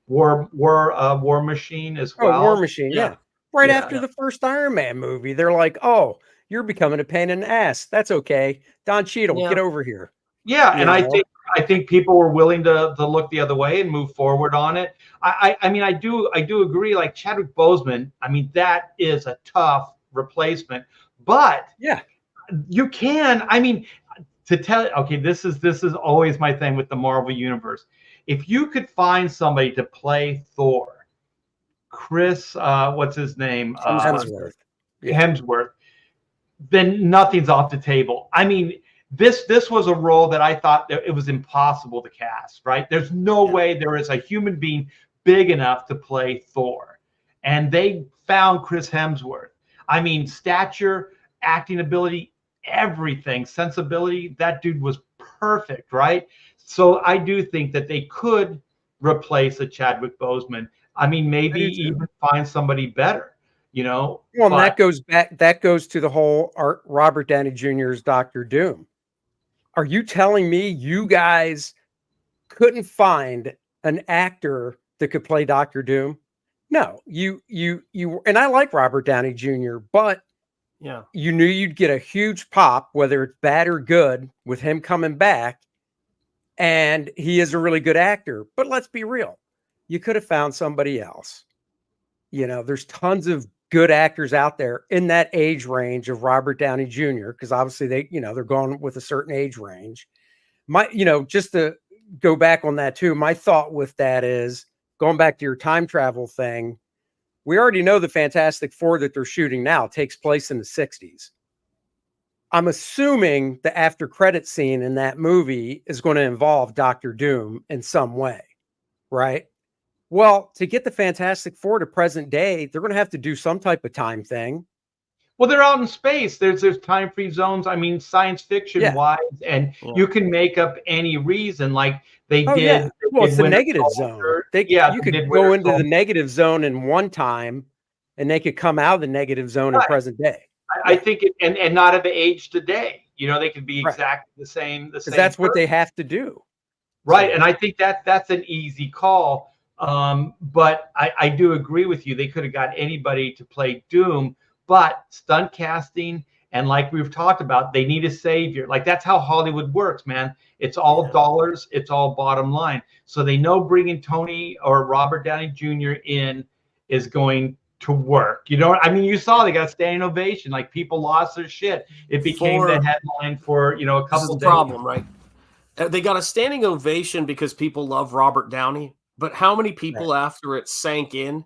War Machine as well.
Oh, War Machine, yeah. Right
Yeah.
after the first Iron Man movie, they're like, "Oh, you're becoming a pain in the ass. That's okay. Don Cheadle, get over here."
Yeah, and I think people were willing to look the other way and move forward on it. I mean, I do agree. Like Chadwick Boseman, I mean, that is a tough replacement. But you can. I mean, to tell. Okay, this is always my thing with the Marvel Universe. If you could find somebody to play Thor, Chris, what's his name?
Hemsworth.
Hemsworth. Then nothing's off the table. I mean. This was a role that I thought that it was impossible to cast, right? There's no way there is a human being big enough to play Thor. And they found Chris Hemsworth. I mean, stature, acting ability, everything, sensibility, that dude was perfect, right? So I do think that they could replace a Chadwick Boseman. I mean, maybe even find somebody better, Well,
and that goes to the whole Robert Downey Jr.'s Dr. Doom. Are you telling me you guys couldn't find an actor that could play Dr. Doom? No, you, and I like Robert Downey Jr., but you knew you'd get a huge pop, whether it's bad or good, with him coming back. And he is a really good actor, but let's be real. You could have found somebody else. There's tons of good actors out there in that age range of Robert Downey Jr. because obviously they're going with a certain age range. Just to go back on that too, my thought with that is going back to your time travel thing. We already know the Fantastic Four that they're shooting now takes place in the 60s. I'm assuming the after credit scene in that movie is going to involve Dr. Doom in some way, right? Well, to get the Fantastic Four to present day, they're going to have to do some type of time thing.
Well, they're out in space. There's time-free zones. I mean, science fiction-wise, and you can make up any reason, like they did.
Yeah. Well, it's the negative zone. You could go into the negative zone in one time, and they could come out of the negative zone in present day.
I think and not have aged today. They could be exactly the same. Because
that's what they have to do.
Right, and I think that's an easy call. But I do agree with you. They could have got anybody to play Doom, but stunt casting and like we've talked about, they need a savior. Like that's how Hollywood works, man. It's all dollars. It's all bottom line. So they know bringing Tony or Robert Downey Jr. in is going to work. I mean, you saw they got a standing ovation. Like people lost their shit. It became the headline for a couple of days.
Problem, right? They got a standing ovation because people love Robert Downey. But how many people after it sank in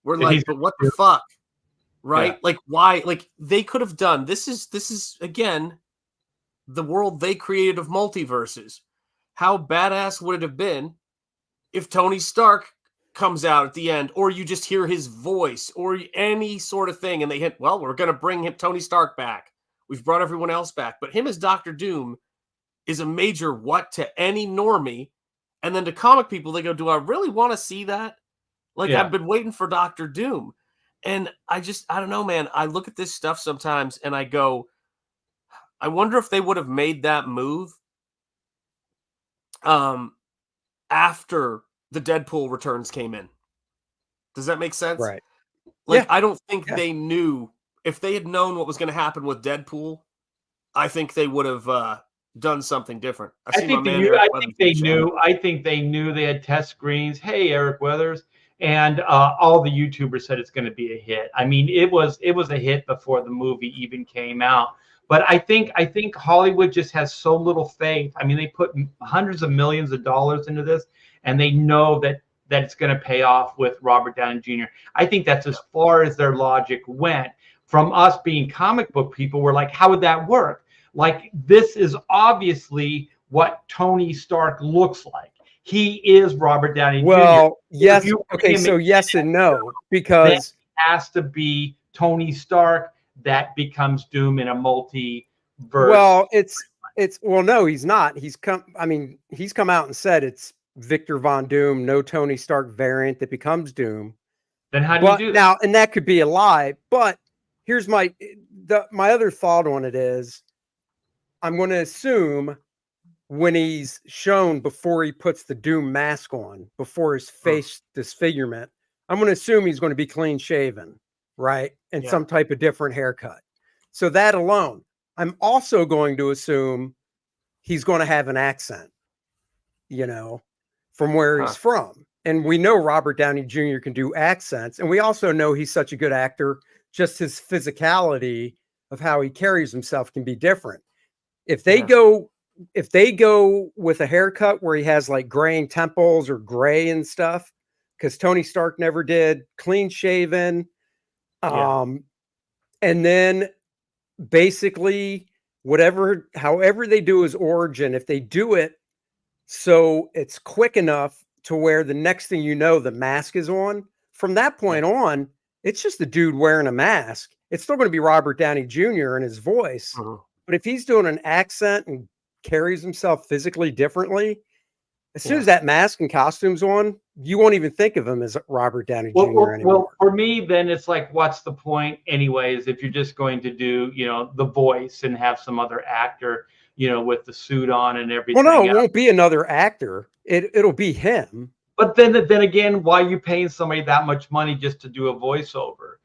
were like, but what the fuck? Right? Yeah. Like, why? Like, they could have done this is again the world they created of multiverses. How badass would it have been if Tony Stark comes out at the end, or you just hear his voice, or any sort of thing, and they hit, well, we're gonna bring Tony Stark back. We've brought everyone else back. But him as Dr. Doom is a major what to any normie. And then to comic people, they go, do I really want to see that? Like, I've been waiting for Dr. Doom. And I don't know, man. I look at this stuff sometimes and I go, I wonder if they would have made that move after the Deadpool returns came in. Does that make sense?
Right.
Like, I don't think they knew. If they had known what was going to happen with Deadpool, I think they would have done something different.
I think they knew they had test screens. Hey, Eric Weathers, and all the YouTubers said it's going to be a hit. I mean, it was a hit before the movie even came out. But I think Hollywood just has so little faith. I mean, they put hundreds of millions of dollars into this, and they know that that it's going to pay off with Robert Downey Jr. I think that's as far as their logic went. From us being comic book people, we're like, how would that work? Like, this is obviously what Tony Stark looks like. He is Robert Downey Jr.
Well, yes. Okay,
him
so
in-
yes and no, because
has to be Tony Stark that becomes Doom in a multiverse.
well, well, no, he's not. He's come out and said it's Victor Von Doom, no Tony Stark variant that becomes Doom.
Then how do you
But
do that?
now, and that could be a lie, but here's my other thought on it is I'm going to assume when he's shown before he puts the Doom mask on, before his face disfigurement, I'm going to assume he's going to be clean shaven, right? And some type of different haircut. So that alone, I'm also going to assume he's going to have an accent, from where he's from. And we know Robert Downey Jr. can do accents. And we also know he's such a good actor. Just his physicality of how he carries himself can be different. If they go with a haircut where he has like graying temples or gray and stuff, because Tony Stark never did, clean shaven, and then basically however they do his origin, if they do it so it's quick enough to where the next thing you know, the mask is on, from that point on, it's just a dude wearing a mask. It's still going to be Robert Downey Jr. and his voice. But if he's doing an accent and carries himself physically differently, as soon as that mask and costume's on, you won't even think of him as Robert Downey Jr. anymore.
Well, for me, then it's like, what's the point anyways, if you're just going to do, the voice and have some other actor, with the suit on and everything.
Well, no, it won't be another actor. It'll be him.
But then again, why are you paying somebody that much money just to do a voiceover?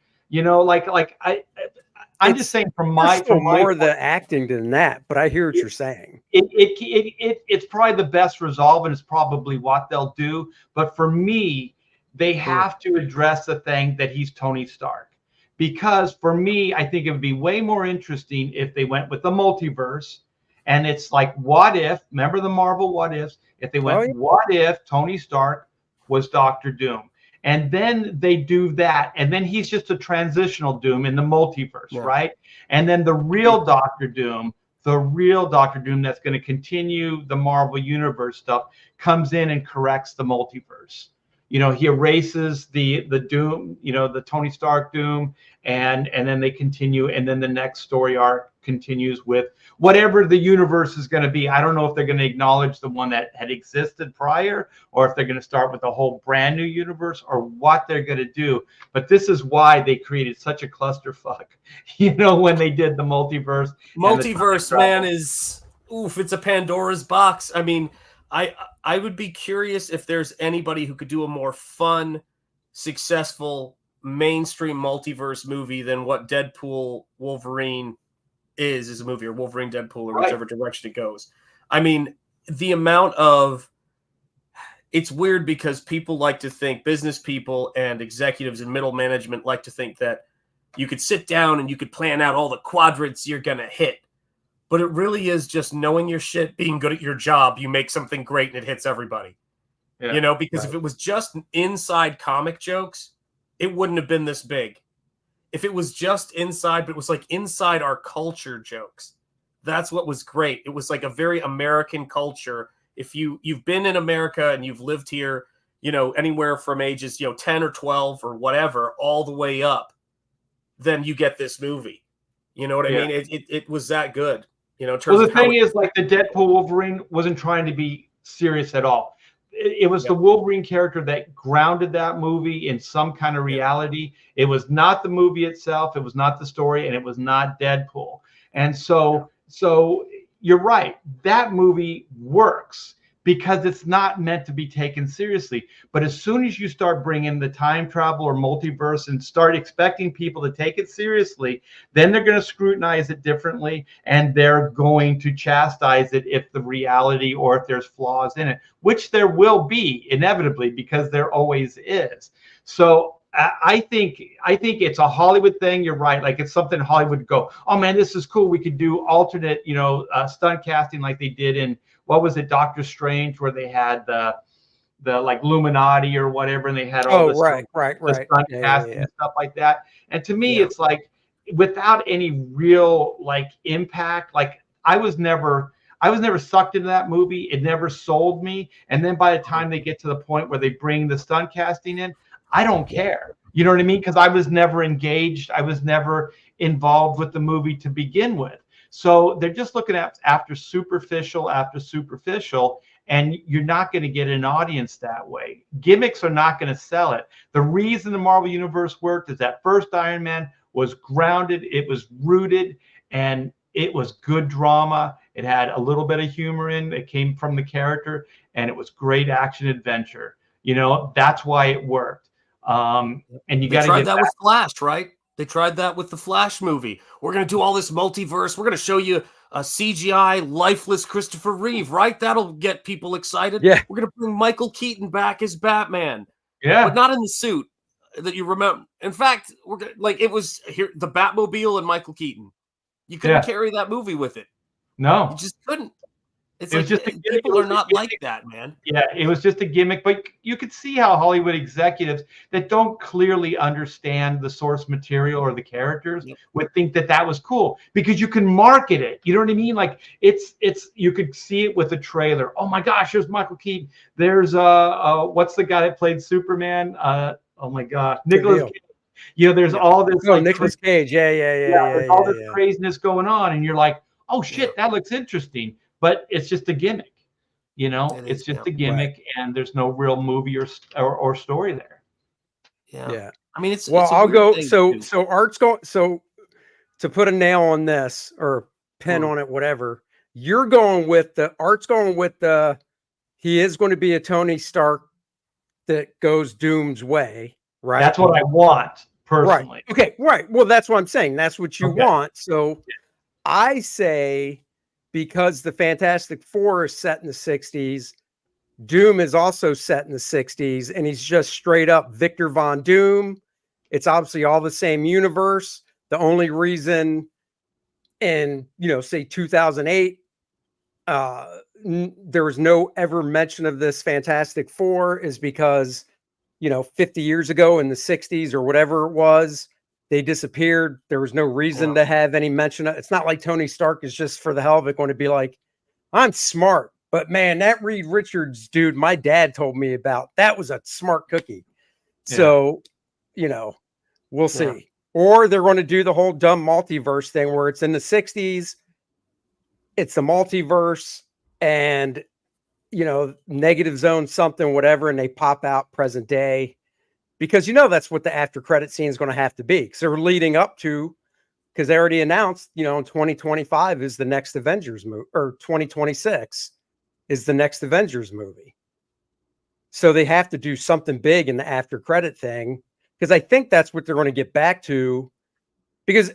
I'm just saying from
more the acting than that, but I hear what you're saying.
It's probably the best resolve, and it's probably what they'll do. But for me, they have to address the thing that he's Tony Stark, because for me, I think it would be way more interesting if they went with the multiverse. And it's like, what if? Remember the Marvel what ifs? If they went, what if Tony Stark was Doctor Doom? And then they do that, and then he's just a transitional Doom in the multiverse, right? And then the real Doctor Doom that's going to continue the Marvel Universe stuff, comes in and corrects the multiverse. He erases the Doom, the Tony Stark Doom, and then they continue, and then the next story arc continues with whatever the universe is going to be. I don't know if they're going to acknowledge the one that had existed prior, or if they're going to start with a whole brand new universe, or what they're going to do. But this is why they created such a clusterfuck, when they did the multiverse.
Multiverse, man, it's a Pandora's box. I mean, I would be curious if there's anybody who could do a more fun, successful, mainstream multiverse movie than what Deadpool Wolverine is as a movie, or Wolverine Deadpool, or whichever direction it goes. I mean, the amount of it's weird because people like to think, business people and executives and middle management like to think that you could sit down and you could plan out all the quadrants you're going to hit. But it really is just knowing your shit, being good at your job. You make something great and it hits everybody. Because if it was just inside comic jokes, it wouldn't have been this big. If it was just inside, but it was like inside our culture jokes, that's what was great. It was like a very American culture. If you've been in America and you've lived here, anywhere from ages, 10 or 12 or whatever, all the way up, then you get this movie. You know what I mean? It was that good.
The thing is, like, the Deadpool Wolverine wasn't trying to be serious at all. It was the Wolverine character that grounded that movie in some kind of reality. It was not the movie itself. It was not the story, and it was not Deadpool. And so you're right. That movie works because it's not meant to be taken seriously. But as soon as you start bringing the time travel or multiverse and start expecting people to take it seriously, then they're going to scrutinize it differently, and they're going to chastise it if the reality or if there's flaws in it, which there will be inevitably, because there always is. So I think it's a Hollywood thing. You're right. Like, it's something Hollywood would go, oh man, this is cool. We could do alternate, stunt casting like they did in, what was it, Doctor Strange, where they had like Illuminati or whatever, and they had all
Oh,
this
right.
the stunt casting and stuff like that. And to me, it's like without any real like impact. Like I was never sucked into that movie. It never sold me. And then by the time they get to the point where they bring the stunt casting in, I don't care. You know what I mean? Because I was never engaged. I was never involved with the movie to begin with. So they're just looking at after superficial, and you're not going to get an audience that way. Gimmicks are not going to sell it. The reason the Marvel Universe worked is that first Iron Man was grounded, it was rooted, and it was good drama. It had a little bit of humor in it, came from the character, and it was great action adventure. You know, that's why it worked. And you got to
tried that with Flash, right? They tried that with the Flash movie. We're going to do all this multiverse. We're going to show you a CGI lifeless Christopher Reeve, right? That'll get people excited.
Yeah.
We're going to bring Michael Keaton back as Batman.
Yeah.
But not in the suit that you remember. In fact, it was here the Batmobile and Michael Keaton. You couldn't carry that movie with it.
No.
You just couldn't. It's
it was
like
just
people are not like that, man.
Yeah, it was just a gimmick, but you could see how Hollywood executives that don't clearly understand the source material or the characters would think that that was cool because you can market it. You know what I mean? Like it's you could see it with a trailer. Oh my gosh, there's Michael Keaton. There's what's the guy that played Superman? Oh my gosh, Nicolas Cage. You know, there's all this
Nicolas Cage.
There's all this craziness going on, and you're like, oh shit, that looks interesting. But it's just a gimmick, you know. It's just a gimmick, and there's no real movie or story there.
Yeah. I mean, it's
I'll go. So Art's going. So to put a nail on this or pin on it, whatever, you're going with Art's going with he is going to be a Tony Stark that goes Doom's way, right?
That's what I want personally.
Right. Okay. Right. Well, that's what I'm saying. That's what you want. So I say, because the Fantastic Four is set in the 60s, Doom is also set in the 60s, and he's just straight up Victor Von Doom. It's obviously all the same universe. The only reason in, say 2008, there was no ever mention of this Fantastic Four is because, 50 years ago in the 60s or whatever it was, they disappeared. There was no reason to have any mention of it. It's not like Tony Stark is just for the hell of it going to be like, I'm smart. But man, that Reed Richards dude, my dad told me about, that was a smart cookie. Yeah. So, we'll see. Yeah. Or they're going to do the whole dumb multiverse thing where it's in the 60s. It's the multiverse and, negative zone something, whatever. And they pop out present day. Because that's what the after credit scene is going to have to be. Because they're leading up to, because they already announced, in 2025 is the next Avengers movie, or 2026 is the next Avengers movie. So they have to do something big in the after credit thing. Because I think that's what they're going to get back to. Because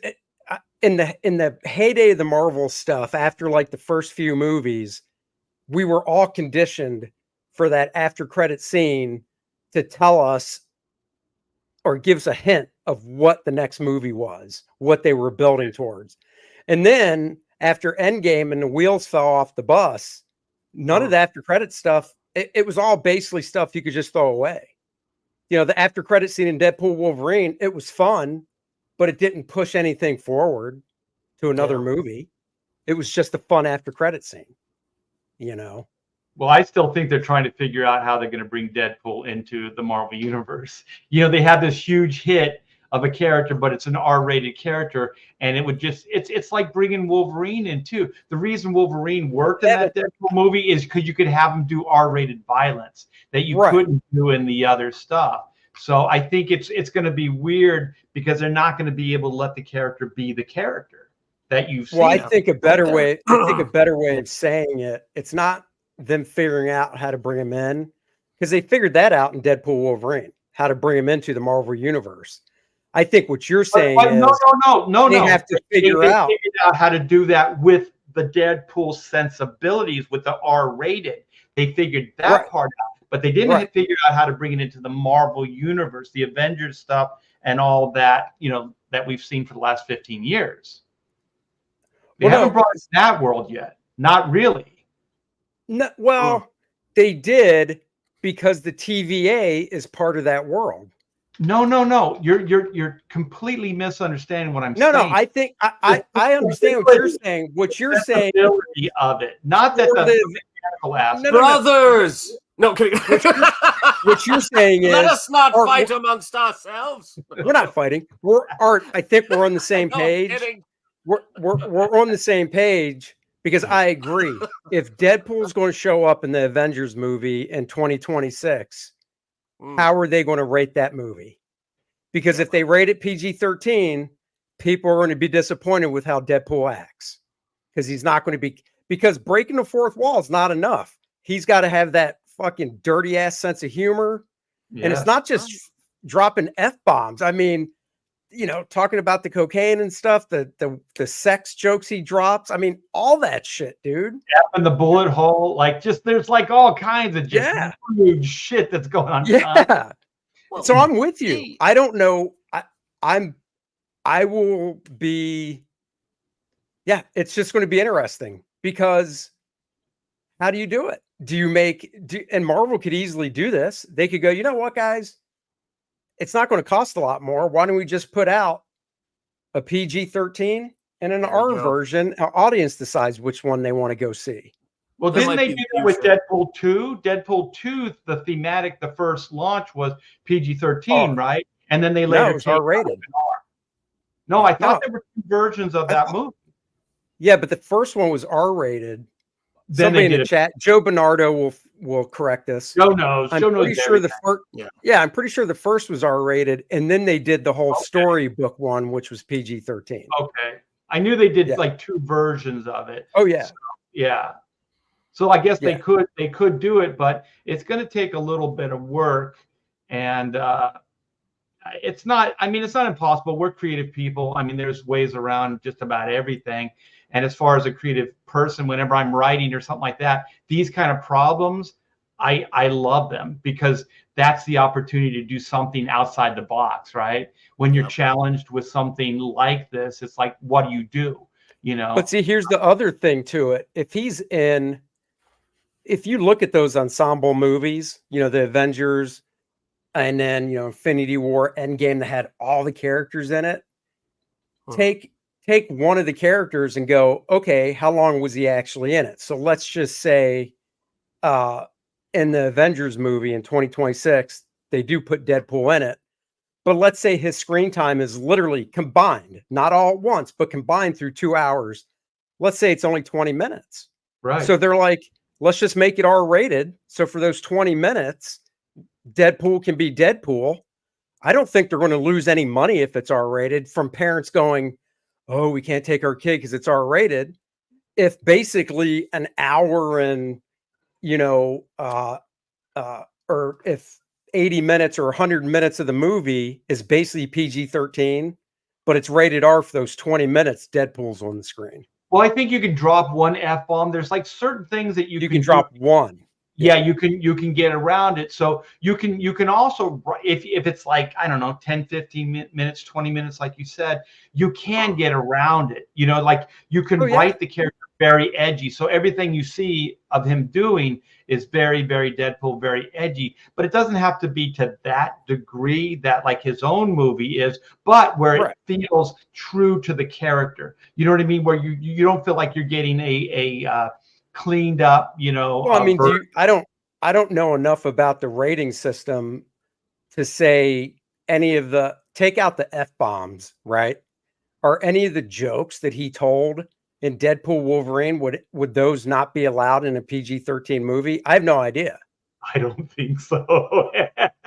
in the heyday of the Marvel stuff, after like the first few movies, we were all conditioned for that after credit scene to tell us or gives a hint of what the next movie was, what they were building towards. And then after Endgame and the wheels fell off the bus, none of the after credit stuff, it was all basically stuff you could just throw away. The after credit scene in Deadpool Wolverine, it was fun, but it didn't push anything forward to another movie. It was just a fun after credit scene,
Well, I still think they're trying to figure out how they're going to bring Deadpool into the Marvel Universe. They have this huge hit of a character, but it's an R-rated character, and it would it's like bringing Wolverine in too. The reason Wolverine worked in that Deadpool movie is because you could have him do R-rated violence that you couldn't do in the other stuff. So I think it's going to be weird because they're not going to be able to let the character be the character that you've seen.
Well, I think a better way of saying it, it's not them figuring out how to bring him in, because they figured that out in Deadpool Wolverine, how to bring him into the Marvel Universe. I think what you're saying is
no.
They have to figured out
how to do that with the Deadpool sensibilities with the R-rated. They figured that part out, but they didn't figure out how to bring it into the Marvel Universe, the Avengers stuff, and all that that we've seen for the last 15 years. They haven't brought us that world yet. Not really.
No, well, they did, because the TVA is part of that world.
No. You're completely misunderstanding what I'm
No,
saying.
I think I understand what you're saying. What you're saying
Accessibility of it, not that
for
the
the-
mechanical aspect.
No, no, no.
Brothers! No, kidding.
What you're saying is
Let us not
Art,
fight amongst ourselves.
we're not fighting. We're Art. I think we're on the same
No,
page.
kidding.
We're on the same page because I agree. If Deadpool's going to show up in the Avengers movie in 2026, how are they going to rate that movie? Because if they rate it PG-13, people are going to be disappointed with how Deadpool acts. Because he's not going to be, because breaking the fourth wall is not enough. He's got to have that fucking dirty ass sense of humor. And it's not just dropping F-bombs. I mean, talking about the cocaine and stuff, the sex jokes he drops. I mean, all that shit, dude.
And the bullet hole, like there's like all kinds of just huge shit that's going on.
Yeah. So I'm with you. I don't know. I will be. Yeah, it's just going to be interesting because how do you do it? Do you and Marvel could easily do this. They could go, you know what, guys? It's not going to cost a lot more. Why don't we just put out a PG-13 and an R version? Our audience decides which one they want to go see.
Well, didn't they do that with Deadpool 2? Deadpool 2, the thematic, the first launch was PG-13, right? And then they later
it was R-rated.
No, I thought there were two versions of that movie.
Yeah, but the first one was R-rated.
Then
somebody in the chat, Joe Bernardo will correct us.
Joe knows.
I'm pretty sure the first. Yeah, I'm pretty sure the first was R-rated, and then they did the whole storybook one, which was PG-13.
Okay, I knew they did like two versions of it.
Oh yeah,
so, yeah. So I guess they could do it, but it's going to take a little bit of work, and it's not. I mean, it's not impossible. We're creative people. I mean, there's ways around just about everything. And as far as a creative person, whenever I'm writing or something like that, these kind of problems, I love them because that's the opportunity to do something outside the box, right? When you're challenged with something like this, it's like, what do you do?
But see, here's the other thing to it. If you look at those ensemble movies, the Avengers, and then, Infinity War, Endgame, that had all the characters in it, take one of the characters and go, okay, how long was he actually in it? So let's just say in the Avengers movie in 2026, they do put Deadpool in it. But let's say his screen time is literally combined, not all at once, but combined through 2 hours. Let's say it's only 20 minutes.
Right.
So they're like, let's just make it R-rated. So for those 20 minutes, Deadpool can be Deadpool. I don't think they're going to lose any money if it's R-rated from parents going, oh, we can't take our kid because it's R-rated. If basically an hour and, or if 80 minutes or 100 minutes of the movie is basically PG-13, but it's rated R for those 20 minutes, Deadpool's on the screen.
Well, I think you can drop one F-bomb. There's like certain things that you can
drop one.
Yeah, you can get around it. So you can also, if it's like, I don't know, 10, 15 minutes, 20 minutes, like you said, you can get around it. Like you can write the character very edgy. So everything you see of him doing is very, very Deadpool, very edgy. But it doesn't have to be to that degree that like his own movie is, but where it feels true to the character. You know what I mean? Where you don't feel like you're getting a cleaned up,
Well, I mean, I don't know enough about the rating system to say take out the F-bombs, right? Are any of the jokes that he told in Deadpool Wolverine, would those not be allowed in a PG-13 movie? I have no idea.
I don't think so.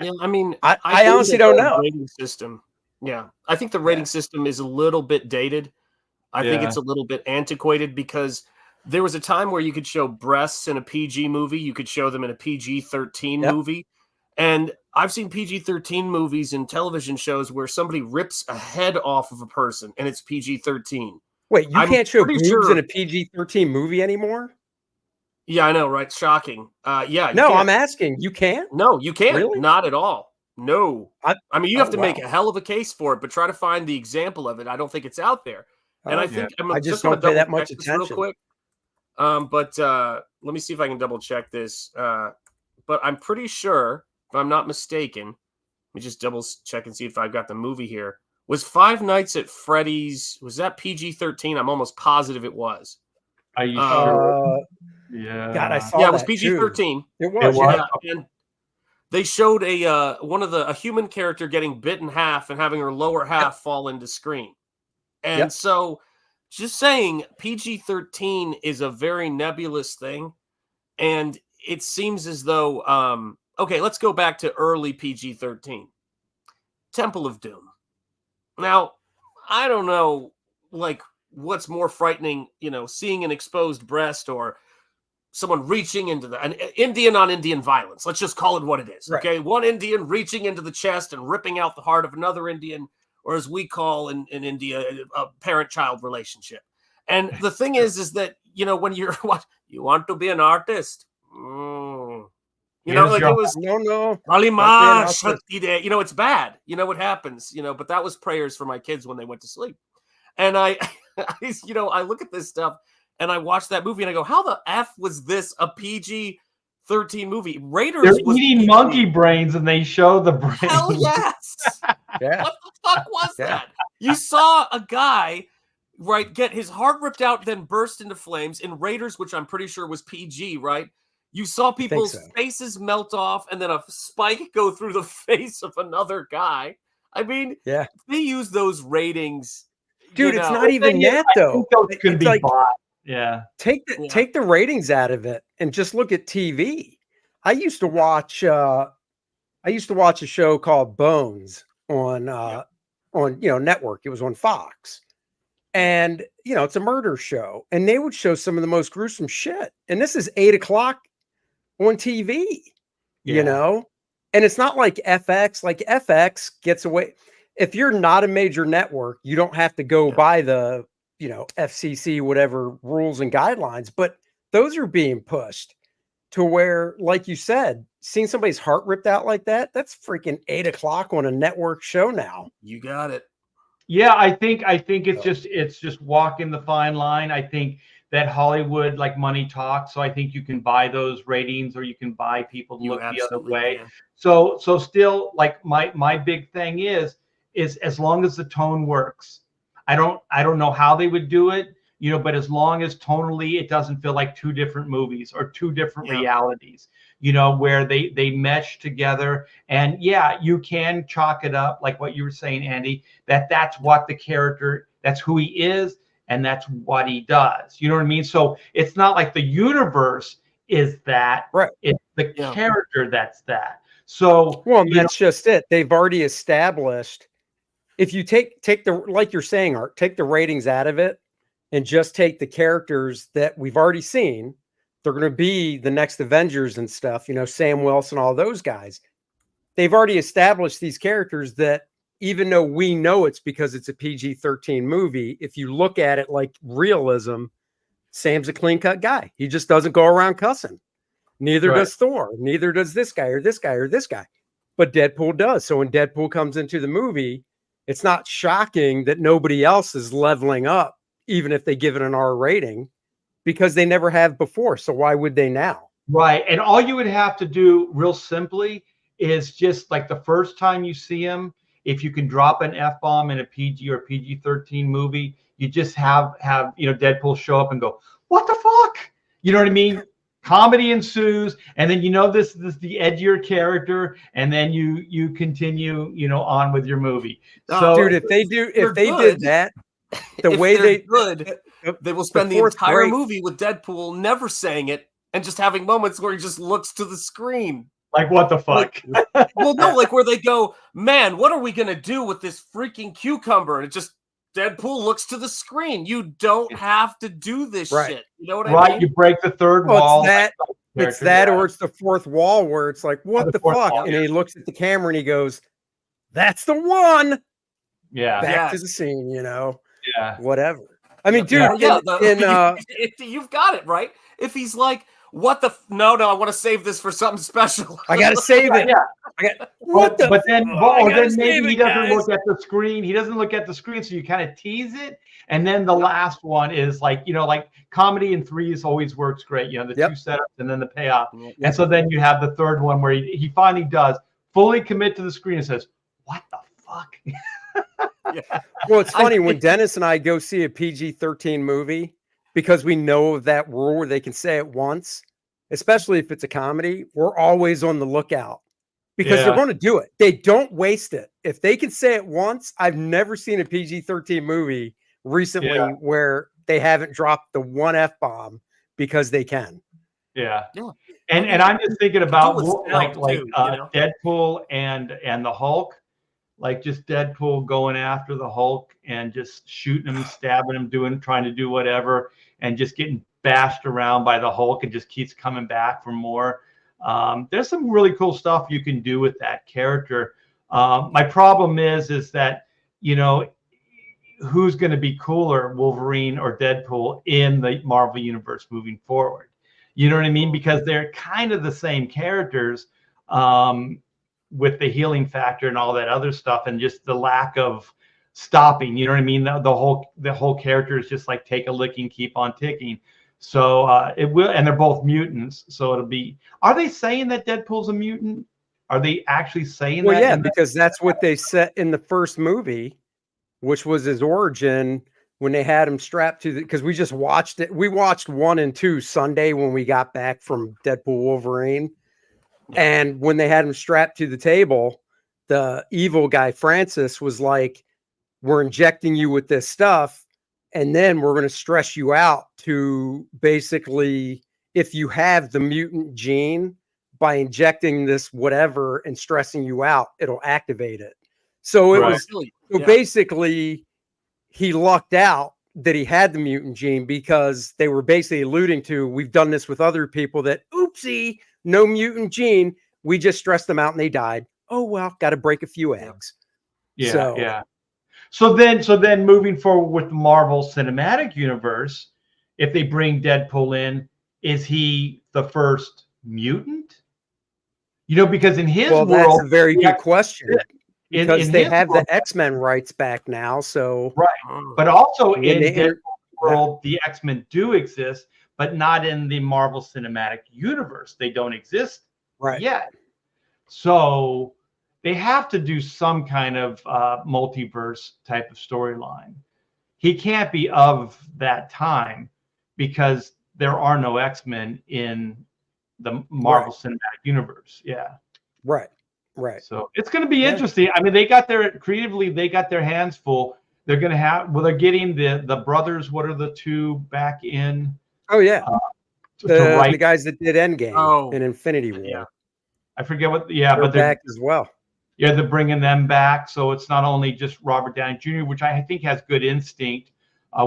Yeah, I mean,
I honestly don't know.
Rating system. Yeah, I think the rating system is a little bit dated. I think it's a little bit antiquated because there was a time where you could show breasts in a PG movie. You could show them in a PG-13 movie. And I've seen PG-13 movies and television shows where somebody rips a head off of a person and it's PG-13.
Wait, you can't show boobs in a PG-13 movie anymore?
Yeah, I know, right? Shocking. Yeah.
No, I'm asking. You can't?
No, you can't.
Really?
Not at all. No. I mean, you have to make
wow.
a hell of a case for it, but try to find the example of it. I don't think it's out there. And I think
I just don't pay that much attention.
Real quick. But let me see if I can double check this. but I'm pretty sure, if I'm not mistaken, let me just double check and see if I've got the movie here. Was Five Nights at Freddy's, was that PG-13? I'm almost positive it was.
Are you sure?
Yeah. God, I saw
yeah, it was
that
PG-13.
too. It was.
Yeah. And they showed a human character getting bit in half and having her lower half fall into screen. And so just saying PG-13 is a very nebulous thing. And it seems as though, okay, let's go back to early PG-13. Temple of Doom. Now, I don't know, like, what's more frightening, seeing an exposed breast or someone reaching into an Indian on Indian violence. Let's just call it what it is. Right. Okay. One Indian reaching into the chest and ripping out the heart of another Indian, or as we call in India, a parent-child relationship. And the thing is that, when you're you want to be an artist. It was
no.
It's bad. What happens, but that was prayers for my kids when they went to sleep. And I look at this stuff and I watch that movie and I go, how the F was this a PG-13 movie? Raiders
They're
was
eating
PG.
monkey brains and they show the brains.
Hell yes.
Yeah.
What the fuck was that? You saw a guy, right, get his heart ripped out, then burst into flames in Raiders, which I'm pretty sure was PG, right? You saw people's faces melt off and then a spike go through the face of another guy. I mean, they use those ratings.
Dude, it's not even that, though.
Those could be bought. Yeah.
Take the ratings out of it and just look at TV. I used to watch a show called Bones on network. It was on Fox. And, it's a murder show. And they would show some of the most gruesome shit. And this is 8 o'clock on TV, and it's not like FX. Like FX gets away. If you're not a major network, you don't have to go by the, FCC, whatever rules and guidelines, but those are being pushed to where, like you said, seeing somebody's heart ripped out like that, that's freaking 8 o'clock on a network show now.
You got it.
Yeah, I think it's just walking the fine line. I think that Hollywood, like, money talks. So I think you can buy those ratings or you can buy people to look the other way. Can. So still, like, my big thing is as long as the tone works. I don't know how they would do it, but as long as tonally it doesn't feel like two different movies or two different realities, where they mesh together. And you can chalk it up like what you were saying, Andy, that's what the character, that's who he is. And that's what he does. You know what I mean? So it's not like the universe is that. Right. It's the character that's that. So
that's just it. They've already established. If you take the, like you're saying, Art, take the ratings out of it and just take the characters that we've already seen. They're going to be the next Avengers and stuff. Sam Wilson, all those guys. They've already established these characters that, even though we know it's because it's a PG-13 movie, if you look at it like realism, Sam's a clean-cut guy. He just doesn't go around cussing. Neither does Thor. Neither does this guy or this guy or this guy. But Deadpool does. So when Deadpool comes into the movie, it's not shocking that nobody else is leveling up, even if they give it an R rating, because they never have before. So why would they now?
Right. And all you would have to do real simply is just like the first time you see him, if you can drop an F-bomb in a PG or PG-13 movie, you just have Deadpool show up and go, what the fuck? You know what I mean? Comedy ensues, and then this is the edgier character, and then you continue on with your movie. So,
dude, if they did that, the way they
will spend the entire movie with Deadpool never saying it and just having moments where he just looks to the screen.
Like, what the fuck?
Well, no, like where they go, man, what are we going to do with this freaking cucumber? And it just, Deadpool looks to the screen. You don't have to do this shit. You know what I mean?
Right, you break the third wall.
It's that or it's the fourth wall where it's like, what the fuck? Wall, and he looks at the camera and he goes, that's the one.
Yeah.
Back to the scene,
Yeah.
Whatever. I mean, dude,
you've got it, right? If he's like, What the? No, I want to save this for something special.
I gotta save it.
Yeah.
I got, what the?
But then,
I
or
gotta
then
save
maybe he
it,
doesn't
guys.
look at the screen. He doesn't look at the screen, so you kind of tease it. And then the last one is like, like comedy in threes always works great. The two setups and then the payoff. And so then you have the third one where he finally does fully commit to the screen and says, "What the fuck?"
Well, it's funny when Dennis and I go see a PG-13 movie because we know of that rule where they can say it once, especially if it's a comedy. We're always on the lookout because they're going to do it. They don't waste it. If they can say it once, I've never seen a PG-13 movie recently where they haven't dropped the one F-bomb because they can.
Yeah. And I'm just thinking about Deadpool and the Hulk. Like just Deadpool going after the Hulk and just shooting him, stabbing him, trying to do whatever, and just getting bashed around by the Hulk and just keeps coming back for more. There's some really cool stuff you can do with that character. My problem is that, who's going to be cooler, Wolverine or Deadpool in the Marvel Universe moving forward? You know what I mean? Because they're kind of the same characters. With the healing factor and all that other stuff, and just the lack of stopping, you know what I mean? The whole character is just like take a licking, keep on ticking. So it will, and they're both mutants. So it'll be. Are they saying that Deadpool's a mutant? Are they actually saying that?
Well, yeah, because that's what they said in the first movie, which was his origin when they had him strapped to the. Because we just watched it. We watched 1 and 2 Sunday when we got back from Deadpool Wolverine. And when they had him strapped to the table, the evil guy, Francis, was like, "We're injecting you with this stuff, and then we're going to stress you out to basically, if you have the mutant gene, by injecting this whatever and stressing you out, it'll activate it." So it was basically he lucked out that he had the mutant gene because they were basically alluding to, we've done this with other people that, oopsie, no mutant gene. We just stressed them out and they died. Oh, well, got to break a few eggs.
So then moving forward with the Marvel Cinematic Universe, if they bring Deadpool in, is he the first mutant? Because in his world,
that's a very good question. Because
in
they have the X-Men rights back now, so
but also in Deadpool's world, the X-Men do exist, but not in the Marvel Cinematic Universe. They don't exist yet. So they have to do some kind of multiverse type of storyline. He can't be of that time because there are no X-Men in the Marvel Cinematic Universe.
Right.
So it's going to be interesting. I mean, they got their hands full. They're going to have, they're getting the brothers. What are the two back in?
Oh, yeah. The guys that did Endgame and Infinity War.
Yeah. I forget what,
they're
but they're
back as well.
Yeah, they're bringing them back. So it's not only just Robert Downey Jr., which I think has good instinct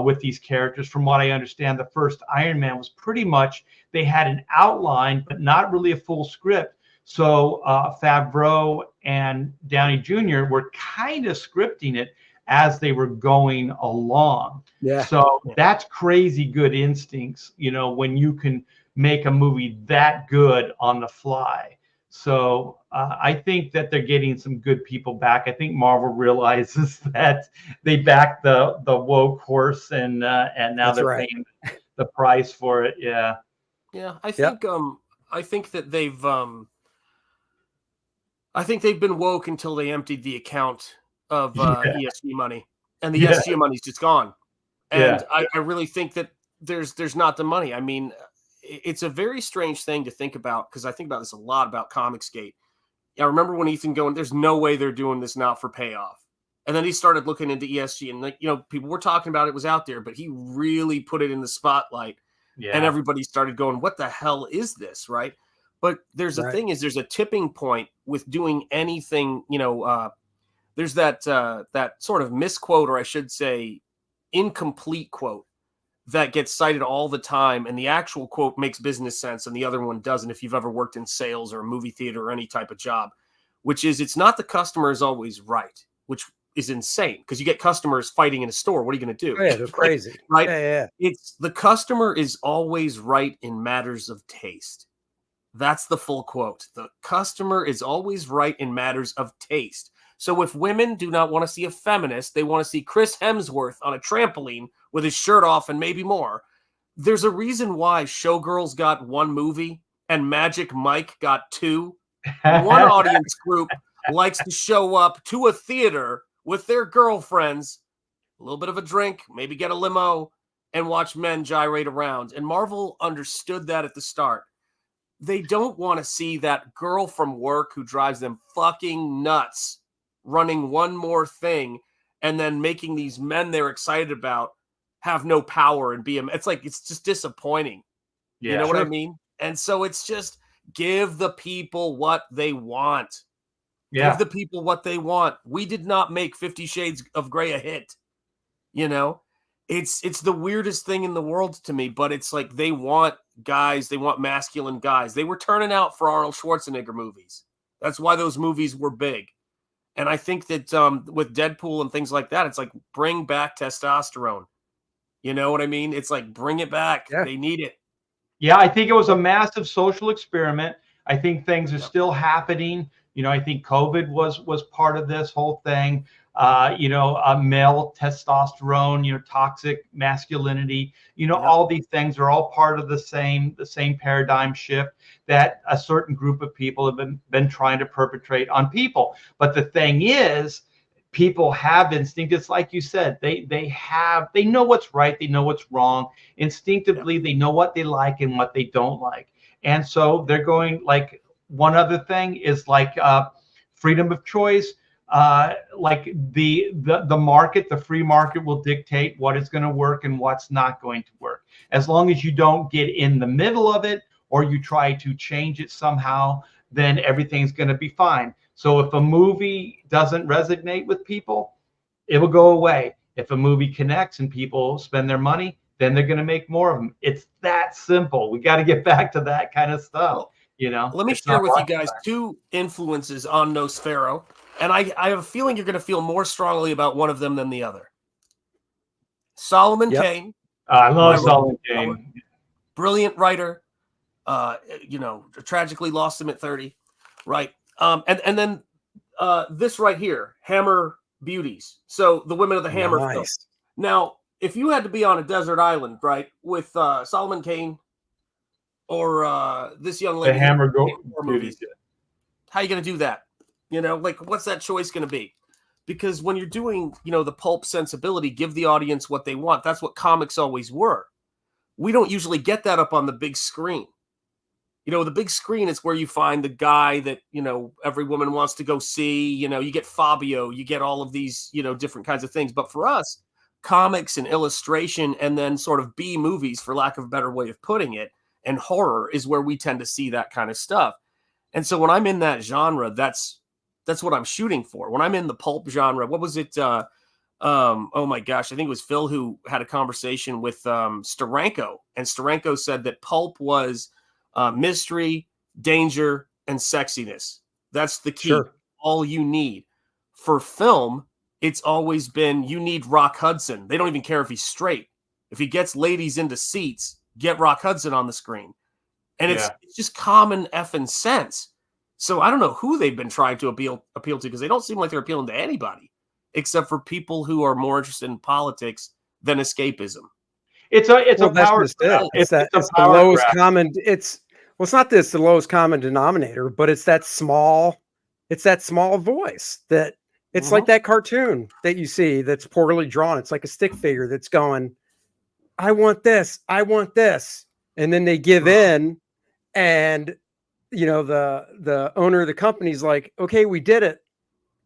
with these characters. From what I understand, the first Iron Man was pretty much, they had an outline, but not really a full script. So Favreau and Downey Jr. were kind of scripting it as they were going along. So that's crazy good instincts, when you can make a movie that good on the fly. So I think that they're getting some good people back. I think Marvel realizes that they backed the woke horse, and now they're paying the price for it. Yeah.
I think that they've I think they've been woke until they emptied the account of ESG money, and the ESG money's just gone. And I really think that there's not the money. I mean, it's a very strange thing to think about, because I think about this a lot about Comicsgate. I remember when Ethan going, "There's no way they're doing this now for payoff," and then he started looking into ESG, and people were talking about it was out there, but he really put it in the spotlight, and everybody started going, "What the hell is this?" Right? But there's a thing is there's a tipping point with doing anything. There's that sort of misquote, or I should say, incomplete quote that gets cited all the time, and the actual quote makes business sense and the other one doesn't, if you've ever worked in sales or a movie theater or any type of job, which is, it's not the customer is always right, which is insane because you get customers fighting in a store. What are you going to do?
Oh, yeah, they're crazy.
Right?
Yeah.
It's the customer is always right in matters of taste. That's the full quote. The customer is always right in matters of taste. So if women do not want to see a feminist, they want to see Chris Hemsworth on a trampoline with his shirt off and maybe more. There's a reason why Showgirls got 1 movie and Magic Mike got 2. One audience group likes to show up to a theater with their girlfriends, a little bit of a drink, maybe get a limo, and watch men gyrate around. And Marvel understood that at the start. They don't want to see that girl from work who drives them fucking nuts running one more thing and then making these men they're excited about have no power and be it's like it's just disappointing.
Yeah,
you know what I mean? And so it's just give the people what they want.
Yeah.
Give the people what they want. We did not make 50 Shades of Grey a hit. You know, it's the weirdest thing in the world to me, but it's like they want guys, they want masculine guys. They were turning out for Arnold Schwarzenegger movies. That's why those movies were big. And I think that with Deadpool and things like that, it's like bring back testosterone. You know what I mean? It's like bring it back. Yeah. They need it.
Yeah, I think it was a massive social experiment. I think things are still happening. You know, I think COVID was part of this whole thing. Male testosterone, toxic masculinity, all these things are all part of the same paradigm shift that a certain group of people have been trying to perpetrate on people. But the thing is, people have instinct. It's like you said, they know what's right, they know what's wrong. Instinctively, they know what they like and what they don't like. And so they're going like one other thing is like freedom of choice. Like the market, the free market will dictate what is going to work and what's not going to work. As long as you don't get in the middle of it or you try to change it somehow, then everything's going to be fine. So if a movie doesn't resonate with people, it will go away. If a movie connects and people spend their money, then they're going to make more of them. It's that simple. We got to get back to that kind of stuff.
Let me share with you guys 2 influences on Nosfero. And I have a feeling you're going to feel more strongly about one of them than the other. Solomon Kane.
I love Solomon Kane.
Brilliant writer. Tragically lost him at 30. Right. And then this right here, Hammer Beauties. So the women of the Hammer film. Now, if you had to be on a desert island, right, with Solomon Kane or this young lady,
the Hammer
movies, how are you going to do that? What's that choice going to be? Because when you're doing, the pulp sensibility, give the audience what they want. That's what comics always were. We don't usually get that up on the big screen. The big screen is where you find the guy that, every woman wants to go see. You get Fabio, you get all of these, different kinds of things. But for us, comics and illustration and then sort of B movies, for lack of a better way of putting it, and horror is where we tend to see that kind of stuff. And so when I'm in that genre, that's what I'm shooting for. When I'm in the pulp genre, what was it? Oh my gosh, I think it was Phil who had a conversation with Steranko. And Steranko said that pulp was mystery, danger, and sexiness. That's the key. Sure. All you need. For film, it's always been you need Rock Hudson. They don't even care if he's straight. If he gets ladies into seats, get Rock Hudson on the screen. And it's just common effing sense. So I don't know who they've been trying to appeal to because they don't seem like they're appealing to anybody except for people who are more interested in politics than escapism.
It's a power. It's
the lowest common. It's not this the lowest common denominator, but it's that small voice that it's like that cartoon that you see that's poorly drawn. It's like a stick figure that's going, I want this, and then they give in, and the owner of the company's like, okay, we did it.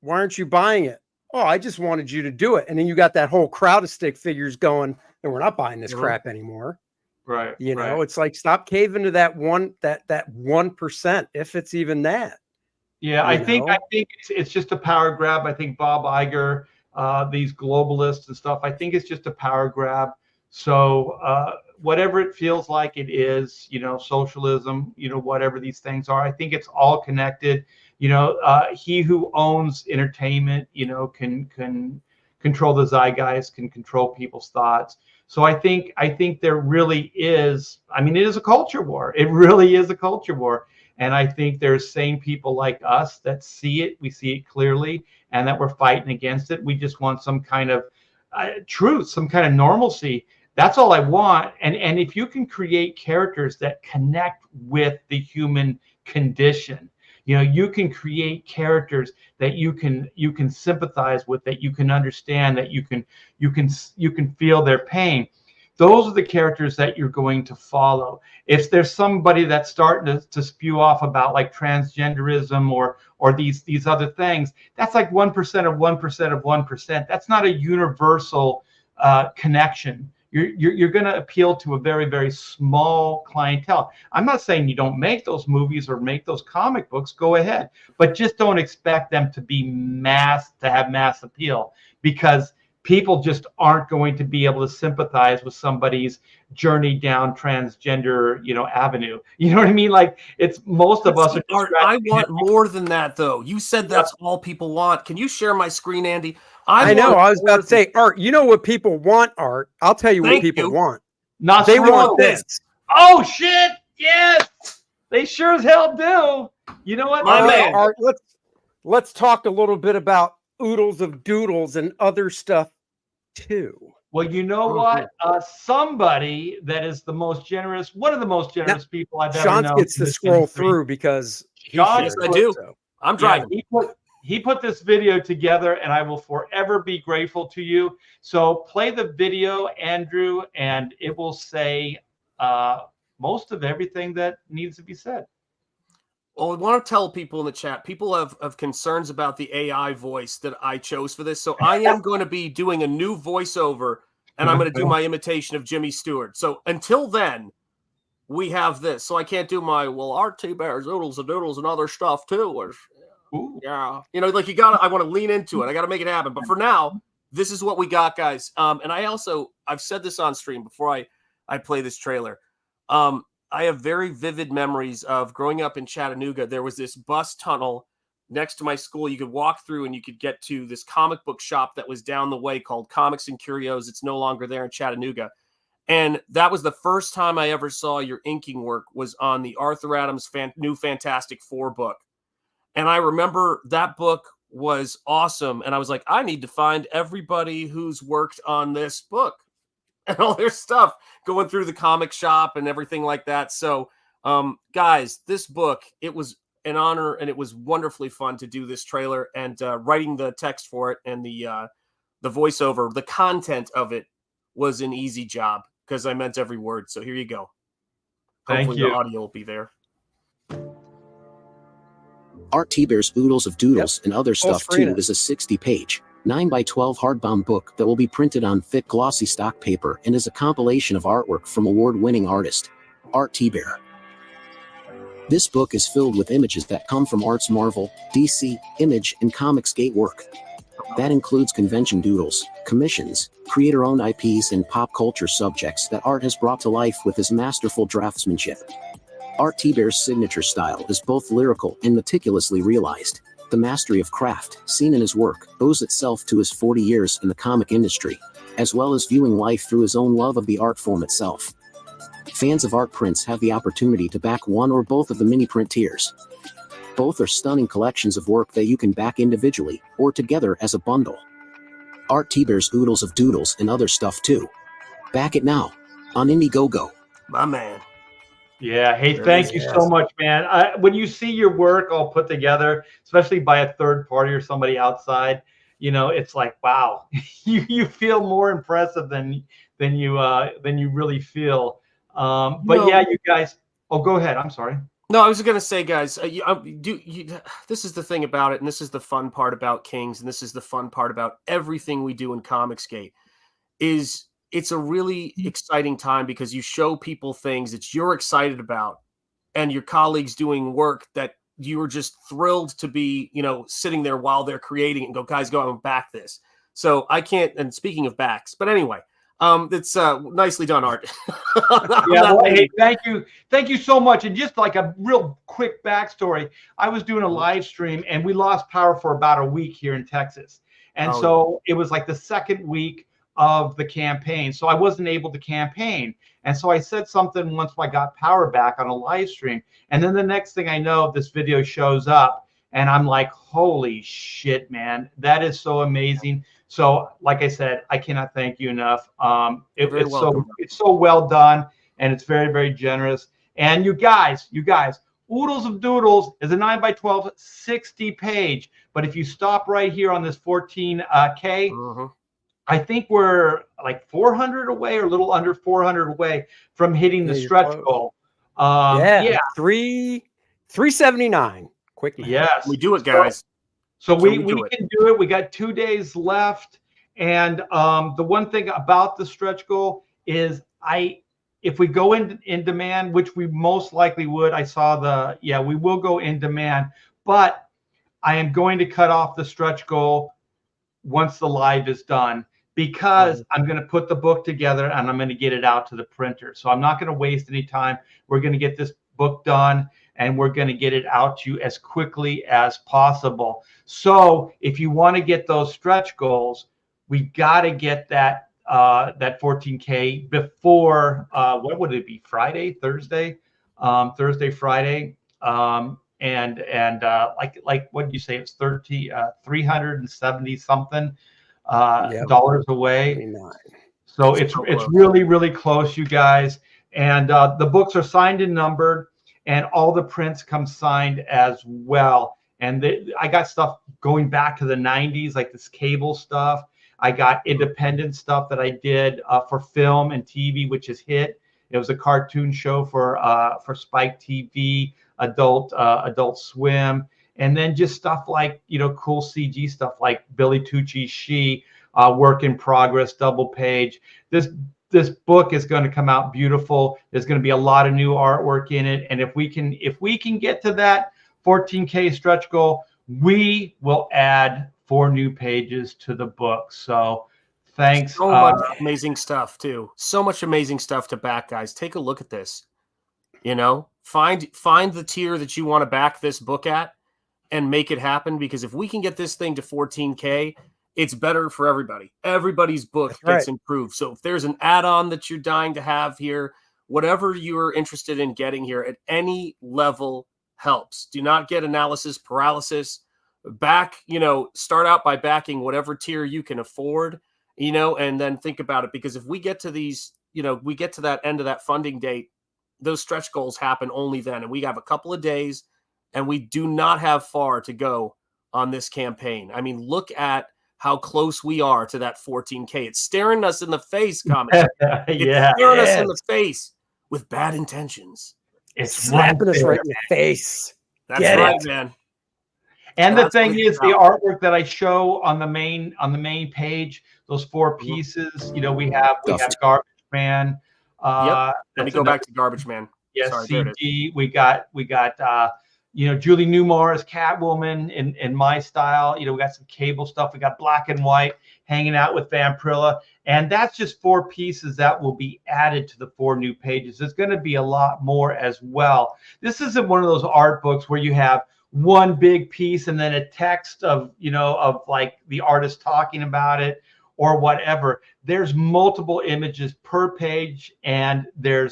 Why aren't you buying it? Oh, I just wanted you to do it. And then you got that whole crowd of stick figures going, and we're not buying this crap anymore.
Right.
It's like, stop caving to that 1%, if it's even that.
Yeah. I think it's just a power grab. I think Bob Iger, these globalists and stuff, I think it's just a power grab. So whatever it feels like it is, you know, socialism, you know, whatever these things are. I think it's all connected. You know, he who owns entertainment, you know, can control the zeitgeist, can control people's thoughts. So I think there really is, I mean, it is a culture war. It really is a culture war. And I think there's sane people like us that see it. We see it clearly, and that we're fighting against it. We just want some kind of truth, some kind of normalcy. That's all I want. And if you can create characters that connect with the human condition, you know, you can create characters that you can sympathize with, that you can understand, that you can feel their pain. Those are the characters that you're going to follow. If there's somebody that's starting to spew off about like transgenderism or these other things, that's like 1% of 1% of 1%. That's not a universal connection. You're going to appeal to a very, very small clientele. I'm not saying you don't make those movies or make those comic books. Go ahead, but just don't expect them to be to have mass appeal, because people just aren't going to be able to sympathize with somebody's journey down transgender, you know, avenue. You know what I mean? Like, it's most of us are.
I want more than that, though. You said that's all people want. Can you share my screen, Andy?
I know. I was about to say, Art. You know what people want, Art? I'll tell you what people want. They want this.
Oh shit! Yes, they sure as hell do. You know what,
my man? Art, let's talk a little bit about Oodles of Doodles and other stuff too.
Well, you know what? Somebody that is the most generous, one of the most generous people I've ever known.
Gets to scroll through because
yes, I do. So. I'm driving.
He put this video together, and I will forever be grateful to you. So play the video, Andrew, and it will say most of everything that needs to be said.
Well, I want to tell people in the chat, people have concerns about the AI voice that I chose for this. So I am going to be doing a new voiceover, and I'm going to do my imitation of Jimmy Stewart. So until then, we have this. So I can't do my, well, RT Bears, Oodles and Doodles and other stuff too. Yeah. You know, like I want to lean into it. I got to make it happen. But for now, this is what we got, guys. And I've said this on stream before I play this trailer. I have very vivid memories of growing up in Chattanooga. There was this bus tunnel next to my school. You could walk through and you could get to this comic book shop that was down the way called Comics and Curios. It's no longer there in Chattanooga. And that was the first time I ever saw your inking work, was on the Arthur Adams new Fantastic Four book. And I remember that book was awesome. And I was like, I need to find everybody who's worked on this book and all their stuff, going through the comic shop and everything like that. So, guys, this book, it was an honor, and it was wonderfully fun to do this trailer and writing the text for it, and the voiceover. The content of it was an easy job because I meant every word. So here you go. Hopefully the audio will be there.
Art Thibert's Oodles of Doodles and Other Stuff Too is a 60-page, 9x12 hardbound book that will be printed on thick glossy stock paper and is a compilation of artwork from award-winning artist Art Thibert. This book is filled with images that come from Art's Marvel, DC, Image, and Comicsgate work. That includes convention doodles, commissions, creator-owned IPs, and pop culture subjects that Art has brought to life with his masterful draftsmanship. Art Thibert's signature style is both lyrical and meticulously realized. The mastery of craft, seen in his work, owes itself to his 40 years in the comic industry, as well as viewing life through his own love of the art form itself. Fans of art prints have the opportunity to back one or both of the mini print tiers. Both are stunning collections of work that you can back individually or together as a bundle. Art Thibert's Oodles of Doodles and Other Stuff Too. Back it now on Indiegogo.
My man.
Yeah. Hey, thank you so much, man. When you see your work all put together, especially by a third party or somebody outside, you know, it's like, wow, you feel more impressive than you really feel. Yeah, you guys. Oh, go ahead. I'm sorry.
No, I was going to say, guys, this is the thing about it, and this is the fun part about Kings, and this is the fun part about everything we do in Comicsgate, is it's a really exciting time because you show people things that you're excited about, and your colleagues doing work that you were just thrilled to be, you know, sitting there while they're creating it and go, guys, go out and back this. So I can't, and speaking of backs, but anyway, It's nicely done, Art.
Yeah, well, hey, thank you so much. And just like a real quick backstory, I was doing a live stream and we lost power for about a week here in Texas, and so it was like the second week of the campaign, so I wasn't able to campaign, and so I said something once I got power back on a live stream, and then the next thing I know, this video shows up, and I'm like, holy shit, man, that is so amazing. So, like I said, I cannot thank you enough. It's so well done, and it's very, very generous. And you guys, Oodles of Doodles is a 9x12, 60 page. But if you stop right here on this 14K, I think we're like 400 away, or a little under 400 away from hitting the stretch goal.
379. Quick math.
Yes,
we do it, guys.
So we can do it. We got 2 days left. And the one thing about the stretch goal is if we go in demand, which we most likely would, we will go in demand, but I am going to cut off the stretch goal once the live is done, because I'm going to put the book together and I'm going to get it out to the printer. So I'm not going to waste any time. We're going to get this book done, and we're going to get it out to you as quickly as possible. So if you want to get those stretch goals, we got to get that 14K before what would it be? Friday, Thursday, Friday, and like what did you say? It's 370 something dollars away. So it's really, really close, you guys. And the books are signed and numbered, and all the prints come signed as well. And I got stuff going back to the 90s, like this cable stuff. I got independent stuff that I did for film and TV, which is hit. It was a cartoon show for Spike TV, Adult Swim, and then just stuff like, cool CG stuff like Billy Tucci's She, work in progress, double page. This book is going to come out beautiful. There's going to be a lot of new artwork in it, and if we can get to that 14K stretch goal, we will add 4 new pages to the book. So thanks.
So much amazing stuff too. So much amazing stuff to back, guys. Take a look at this. Find the tier that you want to back this book at and make it happen, because if we can get this thing to 14K, it's better for everybody. Everybody's book gets improved. So if there's an add-on that you're dying to have here, whatever you're interested in getting here at any level helps. Do not get analysis paralysis. Start out by backing whatever tier you can afford, and then think about it. Because if we get to these, we get to that end of that funding date, those stretch goals happen only then. And we have a couple of days, and we do not have far to go on this campaign. I mean, look at how close we are to that 14K. It's staring us in the face, comics. It's staring us in the face with bad intentions.
It's slapping us right in the face.
That's right, man.
And the thing is, the artwork that I show on the main page, those 4 pieces, we have Garbage Man.
Let me go back to Garbage Man.
Yes, CG. We got Julie Newmar as Catwoman in my style. We got some cable stuff. We got black and white hanging out with Vampirilla. And that's just 4 pieces that will be added to the 4 new pages. There's going to be a lot more as well. This isn't one of those art books where you have one big piece and then a text of like the artist talking about it or whatever. There's multiple images per page, and there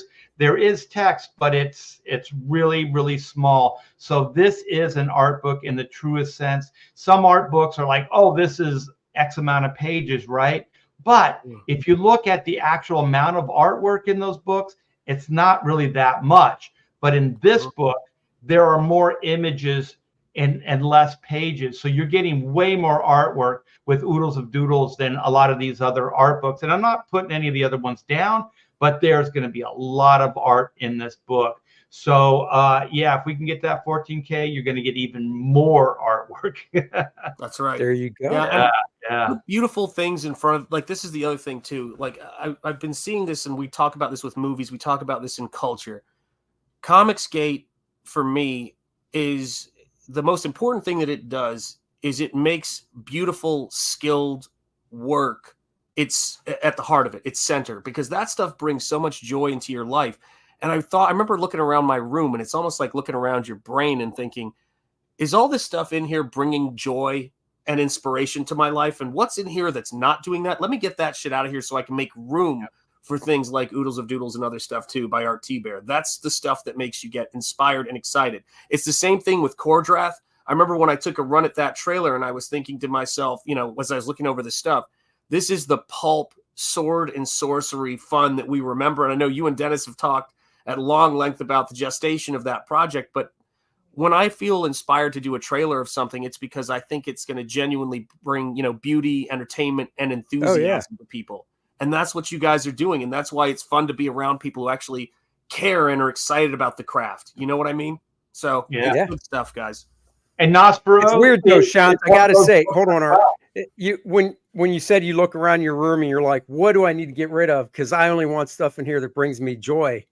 is text, but it's really, really small. So this is an art book in the truest sense. Some art books are like, oh, this is X amount of pages, right? But if you look at the actual amount of artwork in those books, it's not really that much. But in this book, there are more images and less pages. So you're getting way more artwork with Oodles of Doodles than a lot of these other art books. And I'm not putting any of the other ones down, but there's going to be a lot of art in this book. So if we can get that 14K, you're going to get even more artwork.
That's right.
There you go.
Yeah.
Beautiful things in front of, like, this is the other thing too. Like I've been seeing this, and we talk about this with movies. We talk about this in culture. Comicsgate, for me, is the most important thing that it does is it makes beautiful, skilled work it's at the heart of it. It's center, because that stuff brings so much joy into your life. And I remember looking around my room, and it's almost like looking around your brain and thinking, is all this stuff in here bringing joy and inspiration to my life? And what's in here that's not doing that? Let me get that shit out of here so I can make room for things like Oodles of Doodles and other stuff too by Art Thibert. That's the stuff that makes you get inspired and excited. It's the same thing with KOR-DRATH. I remember when I took a run at that trailer and I was thinking to myself, you know, as I was looking over the stuff, this is the pulp sword and sorcery fun that we remember. And I know you and Dennis have talked at long length about the gestation of that project. But when I feel inspired to do a trailer of something, it's because I think it's going to genuinely bring, you know, beauty, entertainment, and enthusiasm to people. And that's what you guys are doing. And that's why it's fun to be around people who actually care and are excited about the craft. You know what I mean? So it's good stuff, guys.
And Nosfero,
it's weird though, Shanth. I gotta say, hold on, Art. You when you said you look around your room and you're like, what do I need to get rid of? Because I only want stuff in here that brings me joy.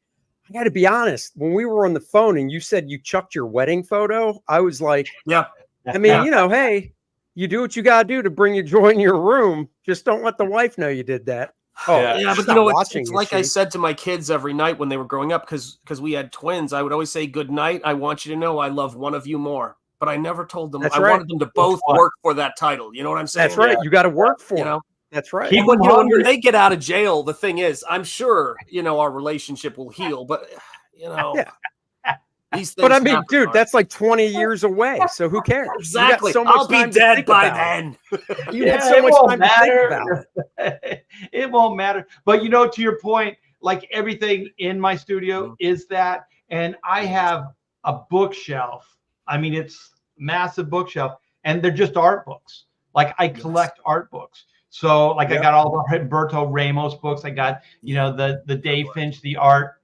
I got to be honest. When we were on the phone and you said you chucked your wedding photo, I was like,
yeah.
I mean, you know, hey, you do what you got to do to bring you joy in your room. Just don't let the wife know you did that. Oh,
yeah, but you know, it's like I said to my kids every night when they were growing up, because we had twins, I would always say, good night. I want you to know I love one of you more. But I never told them. I wanted them to both work for that title. You know what I'm saying?
That's right. You got to work for it. That's right.
And when they get out of jail, the thing is, I'm sure, you know, our relationship will heal. But, you know, these things.
But I mean, dude, that's like 20 years away. So who cares?
Exactly.
So much
I'll be dead by then.
You had so much time to think about
it. It won't matter. But, you know, to your point, like everything in my studio is that. And I have a bookshelf. I mean, it's massive bookshelf, and they're just art books. Like I collect art books. So like I got all the Humberto Ramos books. I got, you know, the Dave Finch, the Art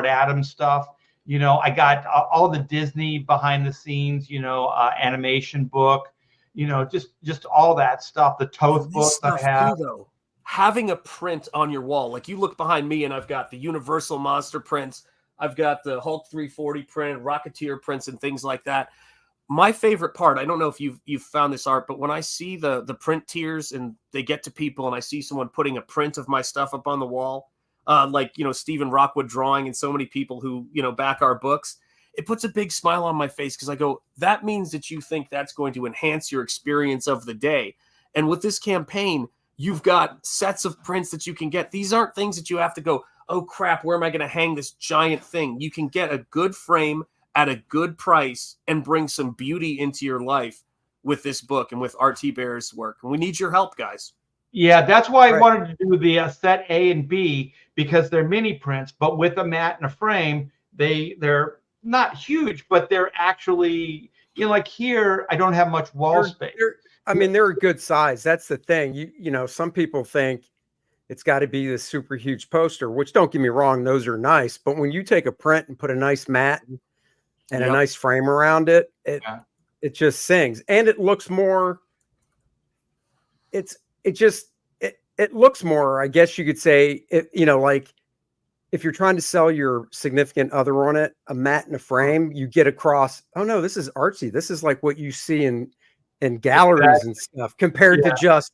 Adams stuff. You know, I got all the Disney behind the scenes, you know, animation book, you know, just all that stuff. The Toth book that I have.
Though, having a print on your wall, like you look behind me and I've got the Universal Monster prints. I've got the Hulk 340 print, Rocketeer prints, and things like that. My favorite part, I don't know if you've found this, Art, but when I see the print tiers and they get to people and I see someone putting a print of my stuff up on the wall, like, you know, Stephen Rockwood drawing and so many people who, you know, back our books, it puts a big smile on my face because I go, that means that you think that's going to enhance your experience of the day. And with this campaign, you've got sets of prints that you can get. These aren't things that you have to go, oh, crap, where am I going to hang this giant thing? You can get a good frame at a good price and bring some beauty into your life with this book and with Art Thibert's work. And we need your help, guys.
Yeah, that's why I wanted to do the set A and B, because they're mini prints, but with a mat and a frame, they're not huge, but they're actually, you know, like here, I don't have much wall space.
I mean, they're a good size. That's the thing. You know, some people think it's got to be this super huge poster, which don't get me wrong, those are nice. But when you take a print and put a nice mat and a nice frame around it, it just sings. And it looks more, it looks more, I guess you could say, you know, like if you're trying to sell your significant other on it, a mat and a frame, you get across, oh no, this is artsy. This is like what you see in galleries and stuff compared to just,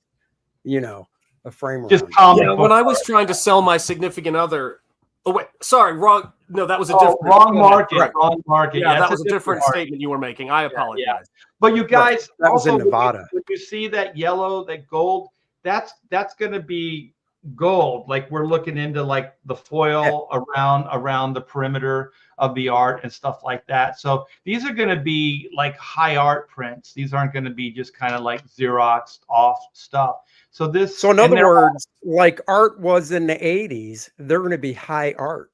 you know, a frame.
Just
when I was trying to sell my significant other, oh wait, sorry, wrong. No, that was a different
wrong market. Right. Wrong market.
Yeah, that was a different statement you were making. I apologize.
Yeah. But you guys,
that was in Nevada.
When you see that yellow, that gold, that's going to be gold. Like we're looking into like the foil around the perimeter of the art and stuff like that. So these are going to be like high art prints. These aren't going to be just kind of like Xeroxed off stuff. So
in other words, like art was in the 80s, they're going to be high art.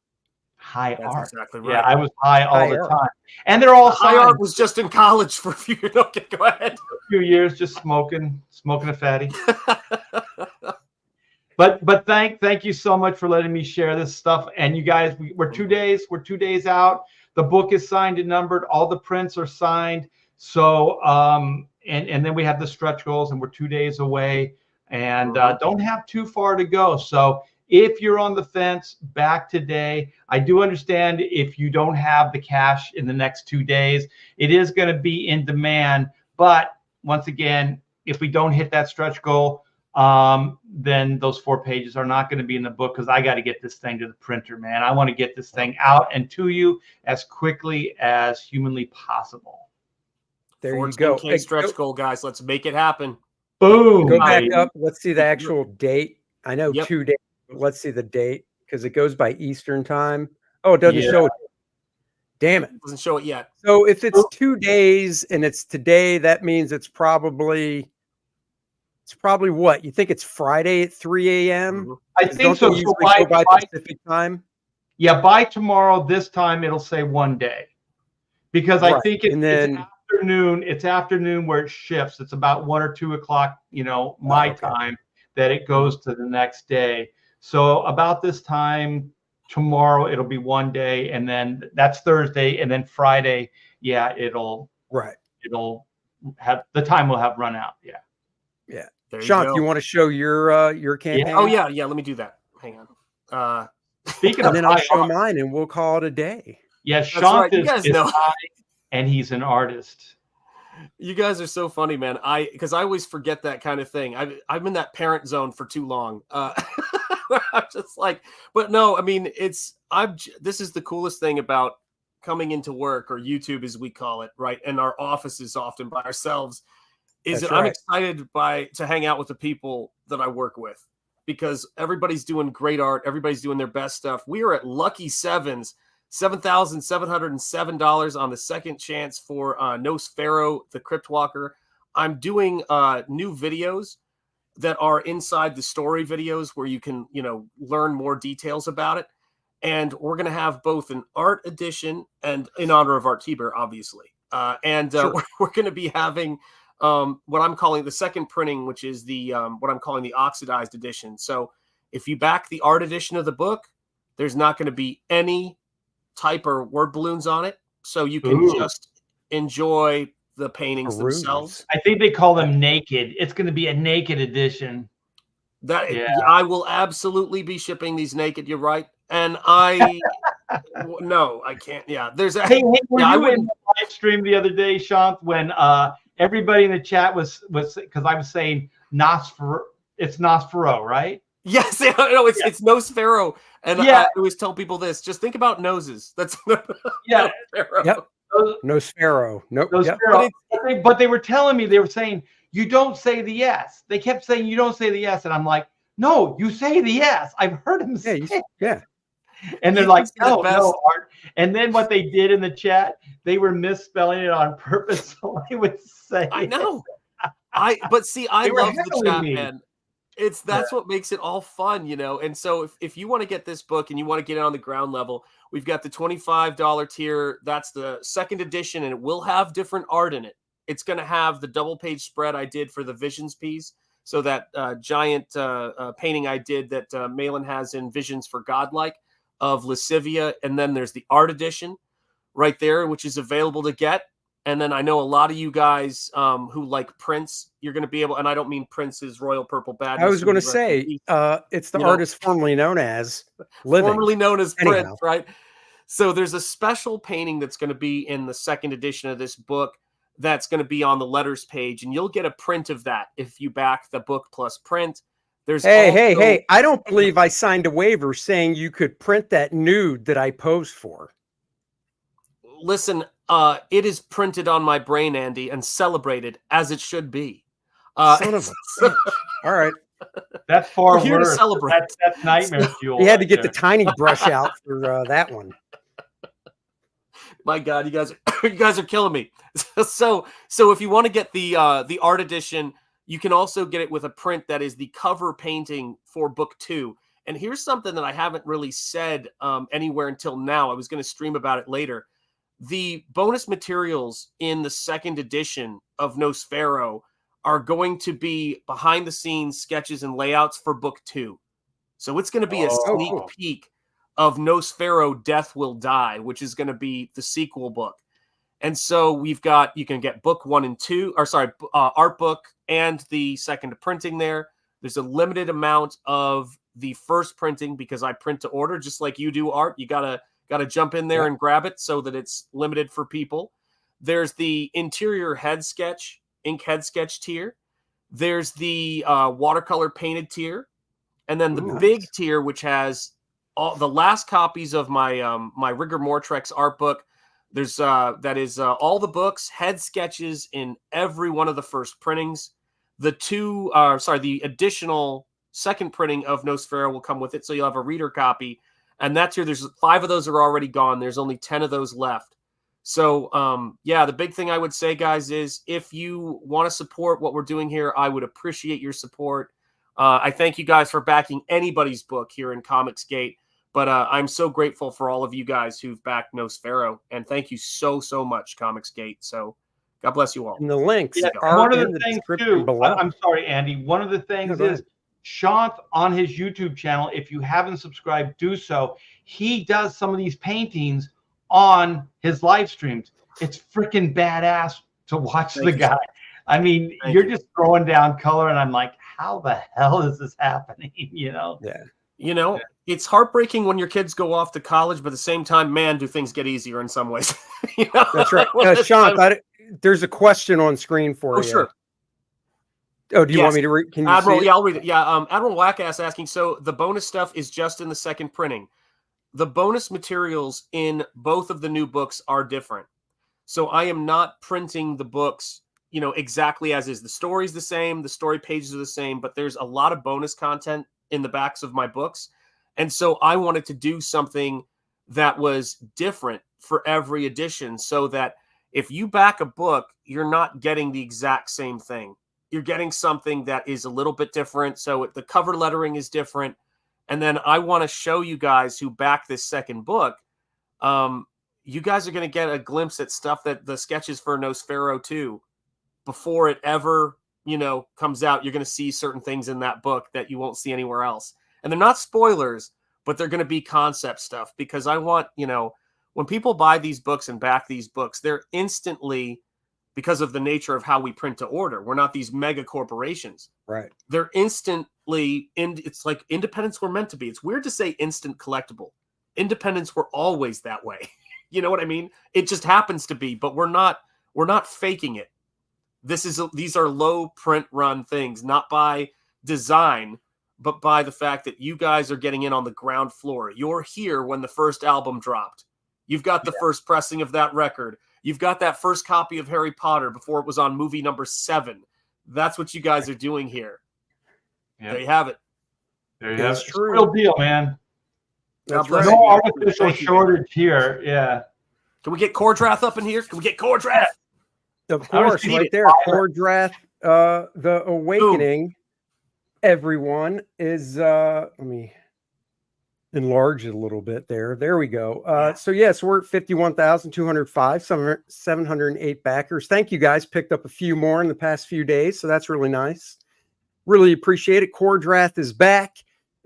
High
That's
art.
Exactly right.
Yeah, I was high all the time. And they're all
high art was just in college for a few years. Okay, go ahead.
A few years just smoking a fatty. But thank you so much for letting me share this stuff. And you guys, we're 2 days out. The book is signed and numbered. All the prints are signed. So and then we have the stretch goals, and we're 2 days away, and don't have too far to go. So if you're on the fence, back today. I do understand if you don't have the cash in the next 2 days, it is going to be in demand. But once again, if we don't hit that stretch goal, then those 4 pages are not going to be in the book because I got to get this thing to the printer, man. I want to get this thing out and to you as quickly as humanly possible.
There you go.
14K stretch goal, guys. Let's make it happen.
Boom.
Go back
baby.
up. Let's see the actual date. I know
Yep.
2 days. But let's see the date because it goes by Eastern time. Oh, it doesn't show it. Damn it.
Doesn't show it yet.
So if it's 2 days and it's today, that means it's probably what? You think it's Friday at 3 a.m.?
I think so.
So by Pacific time?
Yeah, by tomorrow, this time it'll say 1 day. Because I think it's afternoon. It's afternoon where it shifts. It's about 1 or 2 o'clock, my time that it goes to the next day. So about this time tomorrow, it'll be 1 day, and then that's Thursday, and then Friday, it'll have the time will have run out.
Yeah.
There
Sean, you want to show your campaign?
Yeah. Oh yeah. Let me do that. Hang on.
Speaking
and then I'll show mine, and we'll call it a day.
Yeah, Sean
right.
is high, and he's an artist.
You guys are so funny, man. Because I always forget that kind of thing. I'm in that parent zone for too long. I'm just like, but no, I mean, this is the coolest thing about coming into work, or YouTube as we call it, right? And our offices often by ourselves. I'm excited to hang out with the people that I work with, because everybody's doing great art. Everybody's doing their best stuff. We are at Lucky Sevens, $7,707 on the second chance for Nosfero, the Crypt Walker. I'm doing new videos that are inside the story videos where you can, learn more details about it. And we're going to have both an art edition and in honor of Art Thibert, obviously. We're going to be having what I'm calling the second printing, which is the what I'm calling the oxidized edition. So if you back the art edition of the book, there's not going to be any type or word balloons on it. So you can just enjoy the paintings themselves.
I think they call them naked. It's going to be a naked edition.
I will absolutely be shipping these naked. You're right. And no, I can't. Yeah. There's a,
Hey, were you in the live stream the other day, Sean, when everybody in the chat was because I was saying Nosfero, it's Nosfero, right?
Yes, it's Nosfero. And I always tell people this: just think about noses. That's
Nosfero. Yep. Nosfero. Nope.
Nosfero. Yep. But they were telling me, they were saying, you don't say the S. They kept saying you don't say the S, and I'm like, no, you say the S. I've heard him say it.
Yeah.
And they're like, no, Art. And then what they did in the chat, they were misspelling it on purpose. So I would say,
I know. I love the chat, man. That's what makes it all fun, And so if you want to get this book and you want to get it on the ground level, we've got the $25 tier. That's the second edition, and it will have different art in it. It's going to have the double page spread I did for the Visions piece. So that giant painting I did that Malin has in Visions for Godlike of Lascivia. And then there's the art edition right there, which is available to get. And then I know a lot of you guys who like Prince, you're going to be able, and I don't mean Prince's Royal Purple Badness.
I was going to say, it's the artist formerly known as Living.
Formerly known as Prince, right? So there's a special painting that's going to be in the second edition of this book that's going to be on the letters page, and you'll get a print of that if you back the book plus print. There's
hey, I don't believe I signed a waiver saying you could print that nude that I posed for.
Listen, it is printed on my brain, Andy, and celebrated as it should be.
Son of a bitch. All right.
That's far worse.
Here to celebrate.
That's nightmare fuel.
You had to get the tiny brush out for that one.
My God, you guys are killing me. So if you want to get the art edition, you can also get it with a print that is the cover painting for book 2. And here's something that I haven't really said anywhere until now. I was going to stream about it later. The bonus materials in the second edition of Nosfero are going to be behind the scenes sketches and layouts for book 2. So it's going to be a sneak peek of Nosfero Death Will Die, which is going to be the sequel book. And so you can get book 1 and 2, art book and the second printing there. There's a limited amount of the first printing because I print to order, just like you do, Art. You gotta jump in there and grab it so that it's limited for people. There's the interior head sketch, ink head sketch tier. There's the watercolor painted tier, and then the
Ooh,
big
nice.
tier, which has all the last copies of my my Rigor Mortrex art book. There's that is all the books, head sketches in every one of the first printings. The additional second printing of Nosfero will come with it, so you'll have a reader copy. And that's here. There's 5 of those are already gone. There's only 10 of those left. So, yeah, the big thing I would say, guys, is if you want to support what we're doing here, I would appreciate your support. I thank you guys for backing anybody's book here in Comicsgate. But I'm so grateful for all of you guys who've backed Nosfero. And thank you so, so much, Comicsgate. So God bless you all.
And the links
Yeah,
are
one of
in
the
the
things
description
too.
below.
I'm sorry, Andy. One of the things
go
is
ahead.
Shanth on his YouTube channel. If you haven't subscribed, do so. He does some of these paintings on his live streams. It's freaking badass to watch the guy. I mean, you're just throwing down color, and I'm like, how the hell is this happening? You know?
Yeah.
You know, it's heartbreaking when your kids go off to college, but at the same time, man, do things get easier in some ways. You know?
That's right. Sean, there's a question on screen for you.
Sure.
Oh, do you want me to read? Can you
Admiral,
see it?
yeah, I'll read it. Yeah, Admiral Wackass asking, so the bonus stuff is just in the second printing. The bonus materials in both of the new books are different. So I am not printing the books, you know, exactly as is. The story's the same, the story pages are the same, but there's a lot of bonus content in the backs of my books. And so I wanted to do something that was different for every edition so that if you back a book, you're not getting the exact same thing. You're getting something that is a little bit different. So the cover lettering is different. And then I want to show you guys who back this second book. You guys are going to get a glimpse at stuff that the sketches for Nosfero 2 before it ever, you know, comes out. You're going to see certain things in that book that you won't see anywhere else. And they're not spoilers, but they're going to be concept stuff because I want, you know, when people buy these books and back these books, they're instantly, because of the nature of how we print to order, we're not these mega corporations.
Right.
They're instantly it's like independents were meant to be. It's weird to say instant collectible. Independents were always that way. You know what I mean? It just happens to be, but we're not faking it. These are low print run things, not by design, but by the fact that you guys are getting in on the ground floor. You're here when the first album dropped. You've got the first pressing of that record. You've got that first copy of Harry Potter before it was on movie number 7. That's what you guys are doing here. There you have it.
There you have it. It's a real deal, man.
That's
right.
right.
No artificial shortage here. Yeah.
Can we get KOR-DRATH up in here? Can we get KOR-DRATH?
Of course, right there. KOR-DRATH, The Awakening. Boom. Everyone is let me enlarge it a little bit there. There we go. So yes, we're at 51,205, 708 backers. Thank you guys. Picked up a few more in the past few days, so that's really nice. Really appreciate it. KOR-DRATH is back.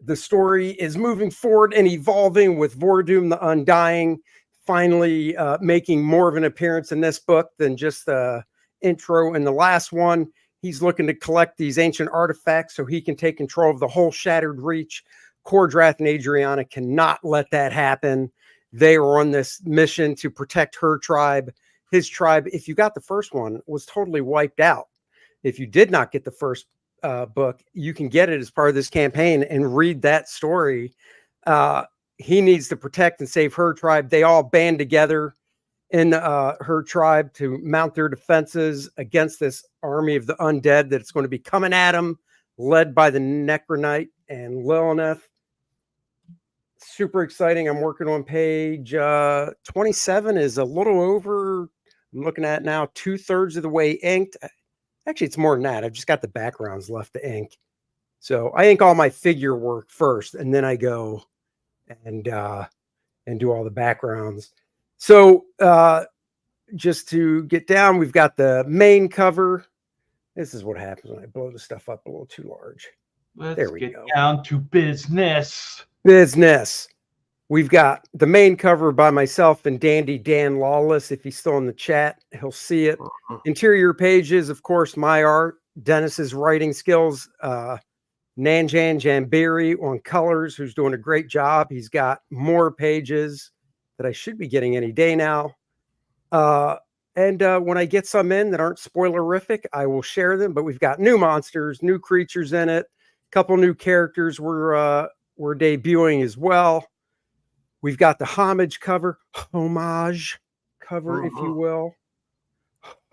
The story is moving forward and evolving with Vordoom the Undying finally making more of an appearance in this book than just the intro in the last one. He's looking to collect these ancient artifacts so he can take control of the whole Shattered Reach. KOR-DRATH and Adriana cannot let that happen. They are on this mission to protect her tribe. His tribe, if you got the first one, was totally wiped out. If you did not get the first book, you can get it as part of this campaign and read that story. He needs to protect and save her tribe. They all band together in her tribe to mount their defenses against this army of the undead that's going to be coming at him, led by the Necronite and Lilith. Super exciting. I'm working on page 27 is a little over, I'm looking at now, 2/3 of the way inked. Actually, it's more than that. I've just got the backgrounds left to ink. So I ink all my figure work first, and then I go and do all the backgrounds. So just to get down, we've got the main cover. This is what happens when I blow the stuff up a little too large.
Let's get down to business.
Business. We've got the main cover by myself and Dandy Dan Lawless. If he's still in the chat, he'll see it. Interior pages, of course, my art, Dennis's writing skills, Nanjan Jambiri on colors, who's doing a great job. He's got more pages that I should be getting any day now. And when I get some in that aren't spoilerific, I will share them. But we've got new monsters, new creatures in it, a couple new characters we're debuting as well. We've got the homage cover, if you will.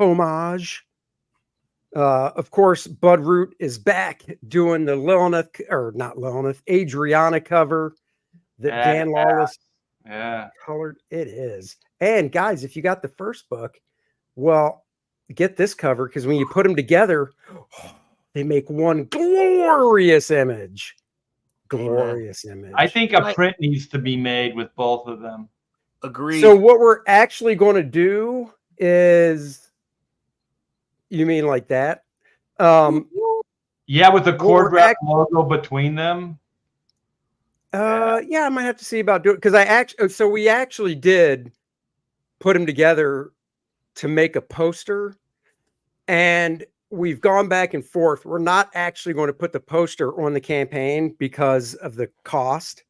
Homage. Of course, Budroot is back doing the Adriana cover that Dan Lawless colored. It is. And guys, if you got the first book, well, get this cover, because when you put them together, they make one glorious image. Glorious image.
I think a print needs to be made with both of them.
Agreed.
So what we're actually going to do is, you mean like that?
Yeah, with the KOR-DRATH logo between them.
Yeah, I might have to see about doing, because we actually did put them together to make a poster, and we've gone back and forth. We're not actually going to put the poster on the campaign because of the cost.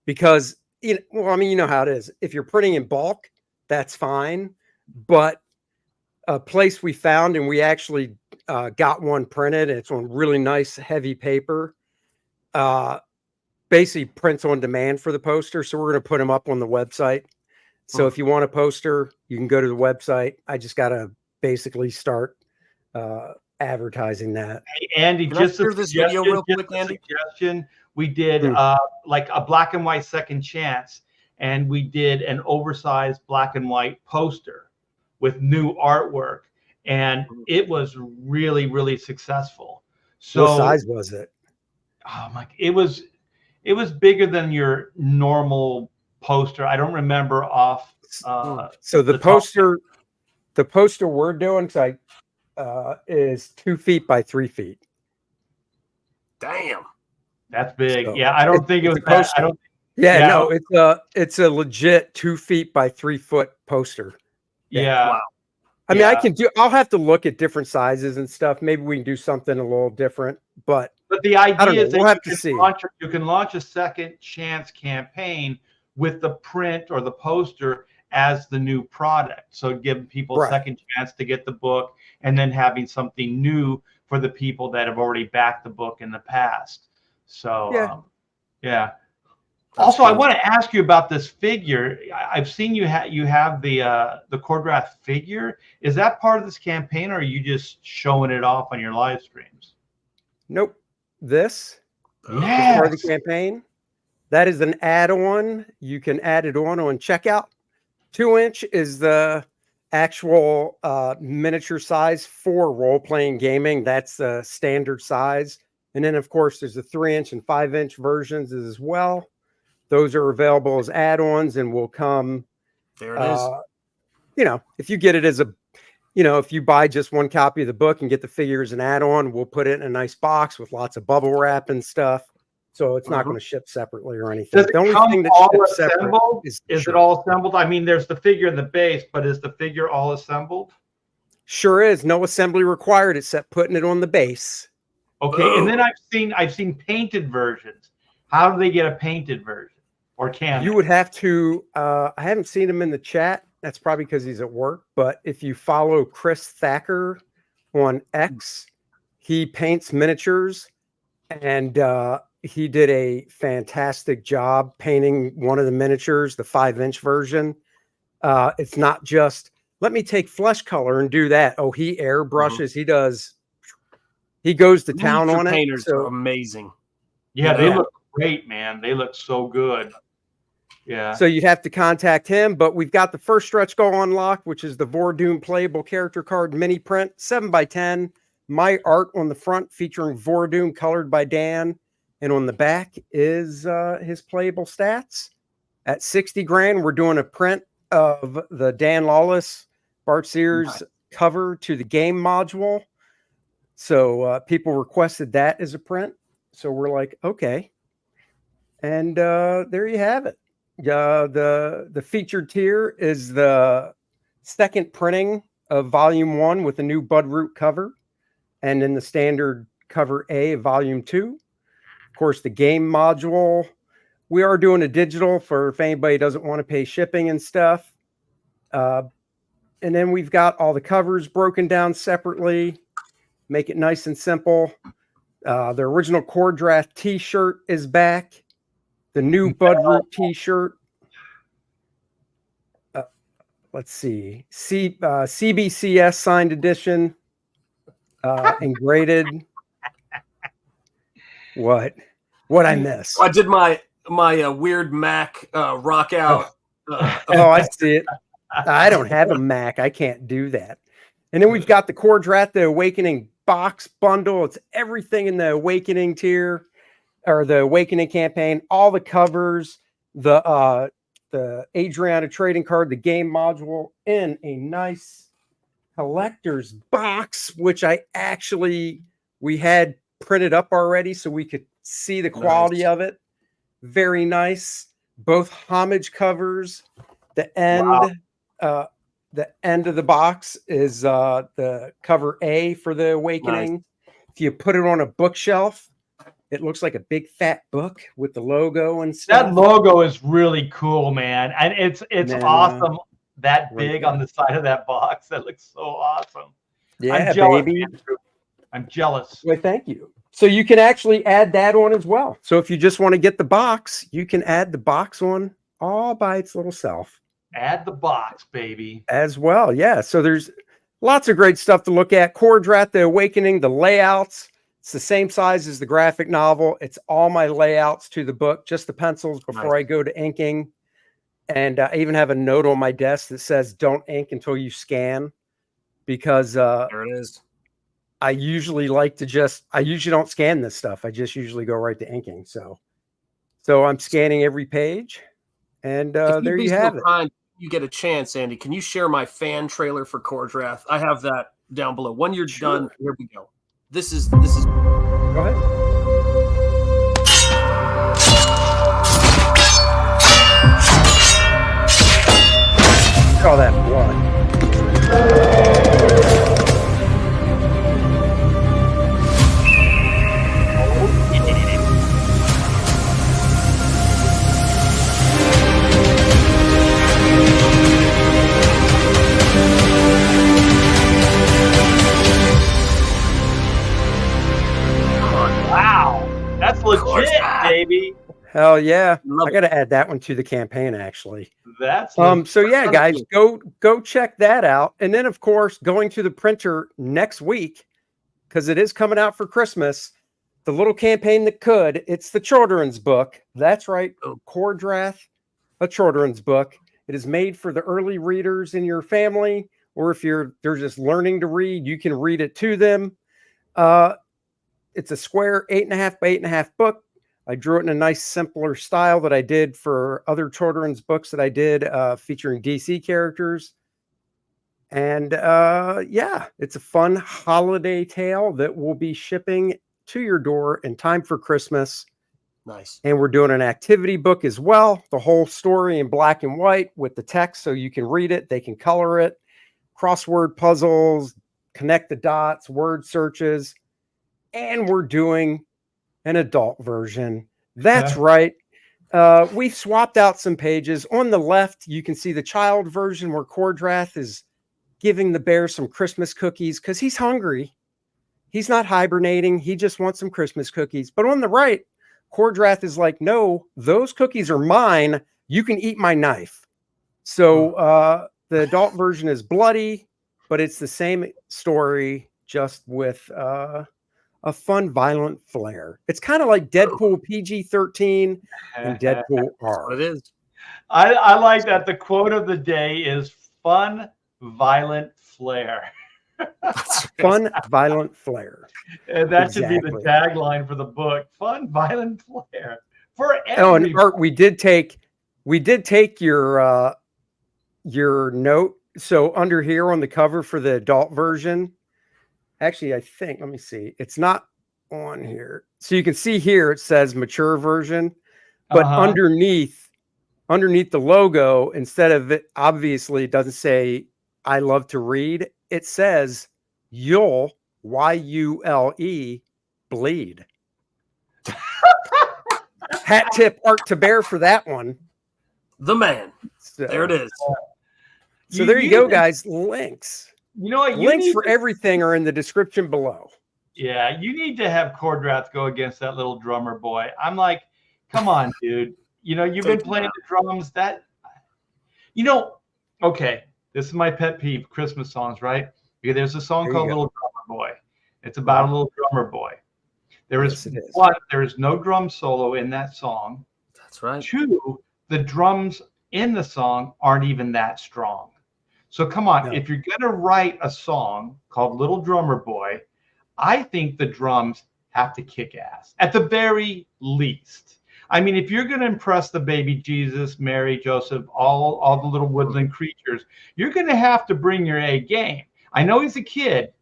Because, you know how it is. If you're printing in bulk, that's fine. But a place we found, and we actually got one printed, and it's on really nice heavy paper. Basically prints on demand for the poster. So we're going to put them up on the website. So if you want a poster, you can go to the website. I just got to basically start advertising that.
Hey, Andy, just a suggestion. We did like a black and white second chance, and we did an oversized black and white poster with new artwork, and it was really, really successful. So
what size was it?
Oh my! It was bigger than your normal poster. I don't remember off.
So the poster we're doing is 2 feet by 3 feet.
Damn,
that's big.
So
yeah, I don't think it was. I don't.
Yeah, no, it's a legit 2 feet by 3 foot poster.
Yeah.
Wow. I mean, I'll have to look at different sizes and stuff. Maybe we can do something a little different, but
the idea is that
we'll have to see.
You can launch a second chance campaign with the print or the poster as the new product. So give people a second chance to get the book, and then having something new for the people that have already backed the book in the past. So, yeah. Also, I want to ask you about this figure. I've seen you have the KOR-DRATH figure. Is that part of this campaign, or are you just showing it off on your live streams?
Nope. This is part of the campaign. That is an add-on. You can add it on checkout. 2-inch is the actual miniature size for role-playing gaming. That's the standard size. And then, of course, there's the 3-inch and 5-inch versions as well. Those are available as add-ons and will come.
There it is.
If you get it as if you buy just one copy of the book and get the figure as an add-on, we'll put it in a nice box with lots of bubble wrap and stuff. So it's not going to ship separately or anything.
Does it
the only
come
thing that
all
ships
assembled?
Is
it all assembled? I mean, there's the figure in the base, but is the figure all assembled?
Sure is. No assembly required except putting it on the base.
Okay, and then I've seen painted versions. How do they get a painted version? Or can
you would have to? I haven't seen him in the chat. That's probably because he's at work. But if you follow Chris Thacker on X, he paints miniatures, and he did a fantastic job painting one of the miniatures, the 5-inch version. It's not just let me take flesh color and do that. Oh, he airbrushes. He does. He goes to town on it.
Painters are amazing.
Yeah, they look great, man. They look so good. Yeah.
So you'd have to contact him, but we've got the first stretch goal unlocked, which is the Vordoom playable character card mini print, 7x10. My art on the front featuring Vordoom colored by Dan, and on the back is his playable stats. At 60 grand, we're doing a print of the Dan Lawless Bart Sears cover to the game module. So people requested that as a print. So we're like, okay. And there you have it. The featured tier is the second printing of Volume 1 with a new Budroot cover, and then the standard cover A of Volume 2. Of course, the game module. We are doing a digital for if anybody doesn't want to pay shipping and stuff. And then we've got all the covers broken down separately. Make it nice and simple. The original KOR-DRATH t-shirt is back. The new Bud Root t-shirt. Let's see. CBCS signed edition. And graded. What I miss?
I did my weird Mac rock out.
Oh, I see it. I don't have a Mac. I can't do that. And then we've got the KOR-DRATH, the Awakening box bundle. It's everything in the Awakening tier or the Awakening campaign. All the covers, the Adriana trading card, the game module in a nice collector's box, which we had printed up already so we could see the quality of it. Very nice. Both homage covers. The end of the box is the cover A for the Awakening. Nice. If you put it on a bookshelf, it looks like a big fat book with the logo and stuff.
That logo is really cool, man. And it's awesome. That big on the side of that box. That looks so awesome.
Yeah,
I'm jealous,
baby.
Andrew. I'm jealous.
Well, thank you. So you can actually add that on as well. So if you just want to get the box, you can add the box on all by its little self.
Add the box, baby.
As well, yeah. So there's lots of great stuff to look at. KOR-DRATH, The Awakening, the layouts. It's the same size as the graphic novel. It's all my layouts to the book, just the pencils before I go to inking. And I even have a note on my desk that says, don't ink until you scan. Because
there it is.
I usually don't scan this stuff. I just usually go right to inking. So I'm scanning every page. And there you have it.
You get a chance, Andy. Can you share my fan trailer for KOR-DRATH? I have that down below. When you're done, here we go. This is.
Go ahead. Look at all that blood.
That's legit, baby.
Hell yeah. I got to add that one to the campaign, actually.
That's
so yeah, guys, go check that out. And then, of course, going to the printer next week, because it is coming out for Christmas, the little campaign that could, it's the children's book. That's right. KOR-DRATH, a children's book. It is made for the early readers in your family, or if they're just learning to read, you can read it to them. It's a square 8.5 by 8.5 book. I drew it in a nice, simpler style that I did for other children's books that I did featuring DC characters. And yeah, it's a fun holiday tale that will be shipping to your door in time for Christmas.
Nice.
And we're doing an activity book as well. The whole story in black and white with the text so you can read it. They can color it. Crossword puzzles, connect the dots, word searches. And we're doing an adult version. That's right. We swapped out some pages. On the left, you can see the child version where KOR-DRATH is giving the bear some Christmas cookies because he's hungry. He's not hibernating. He just wants some Christmas cookies. But on the right, KOR-DRATH is like, no, those cookies are mine. You can eat my knife. So the adult version is bloody, but it's the same story, just with a fun, violent flair. It's kind of like Deadpool PG-13 and Deadpool R.
It is.
I like that. The quote of the day is fun, violent flair.
Fun, violent flair.
And that should be the tagline for the book. Fun, violent flair. For everybody.
Oh, and Art, we did take your note. So under here on the cover for the adult version, actually, I think, let me see. It's not on here. So you can see here, it says mature version, but underneath the logo, instead of it, obviously it doesn't say, I love to read. It says, you'll, Y-U-L-E, bleed. Hat tip Art to Bear for that one.
The man.
So,
there it is.
So there you go, guys. Links.
You know what?
Links for everything are in the description below.
Yeah, you need to have KOR-DRATH go against that little drummer boy. I'm like, come on, dude. You know, you've been playing the drums. Okay, this is my pet peeve, Christmas songs, right? Okay, there's a song called Little Drummer Boy. It's about a little drummer boy. There is no drum solo in that song.
That's right.
2, the drums in the song aren't even that strong. So come on, if you're going to write a song called Little Drummer Boy, I think the drums have to kick ass at the very least. I mean, if you're going to impress the baby Jesus, Mary, Joseph, all the little woodland creatures, you're going to have to bring your A game. I know he's a kid,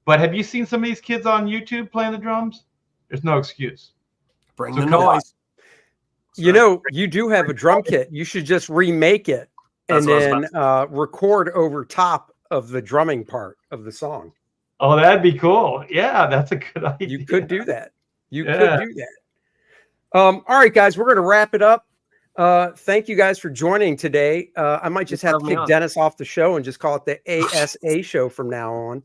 but have you seen some of these kids on YouTube playing the drums? There's no excuse.
Bring the noise.
You know, you do have a drum kit. You should just remake it and then record over top of the drumming part of the song.
Oh, that'd be cool. Yeah, that's a good idea.
You could do that. You could do that. All right, guys, we're going to wrap it up. Thank you guys for joining today. I might just have to kick Dennis off the show and just call it the ASA show from now on.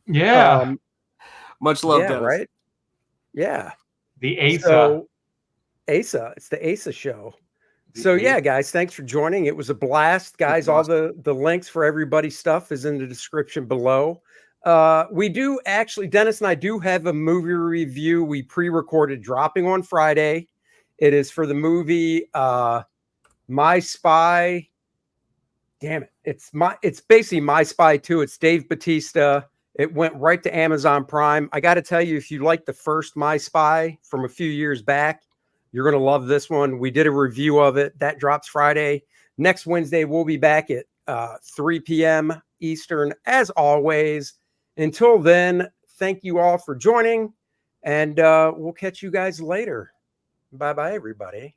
Yeah.
Much love, Dennis.
Right? Yeah.
The ASA.
So, ASA. It's the ASA show. So yeah, guys, thanks for joining. It was a blast, guys. All the links for everybody's stuff is in the description below. We do actually, Dennis and I do have a movie review we pre-recorded dropping on Friday. It is for the movie My Spy. Damn it. It's basically My Spy 2. It's Dave Bautista. It went right to Amazon Prime. I got to tell you, if you like the first My Spy from a few years back, you're going to love this one. We did a review of it. That drops Friday. Next Wednesday, we'll be back at 3 p.m. Eastern, as always. Until then, thank you all for joining, and we'll catch you guys later. Bye-bye, everybody.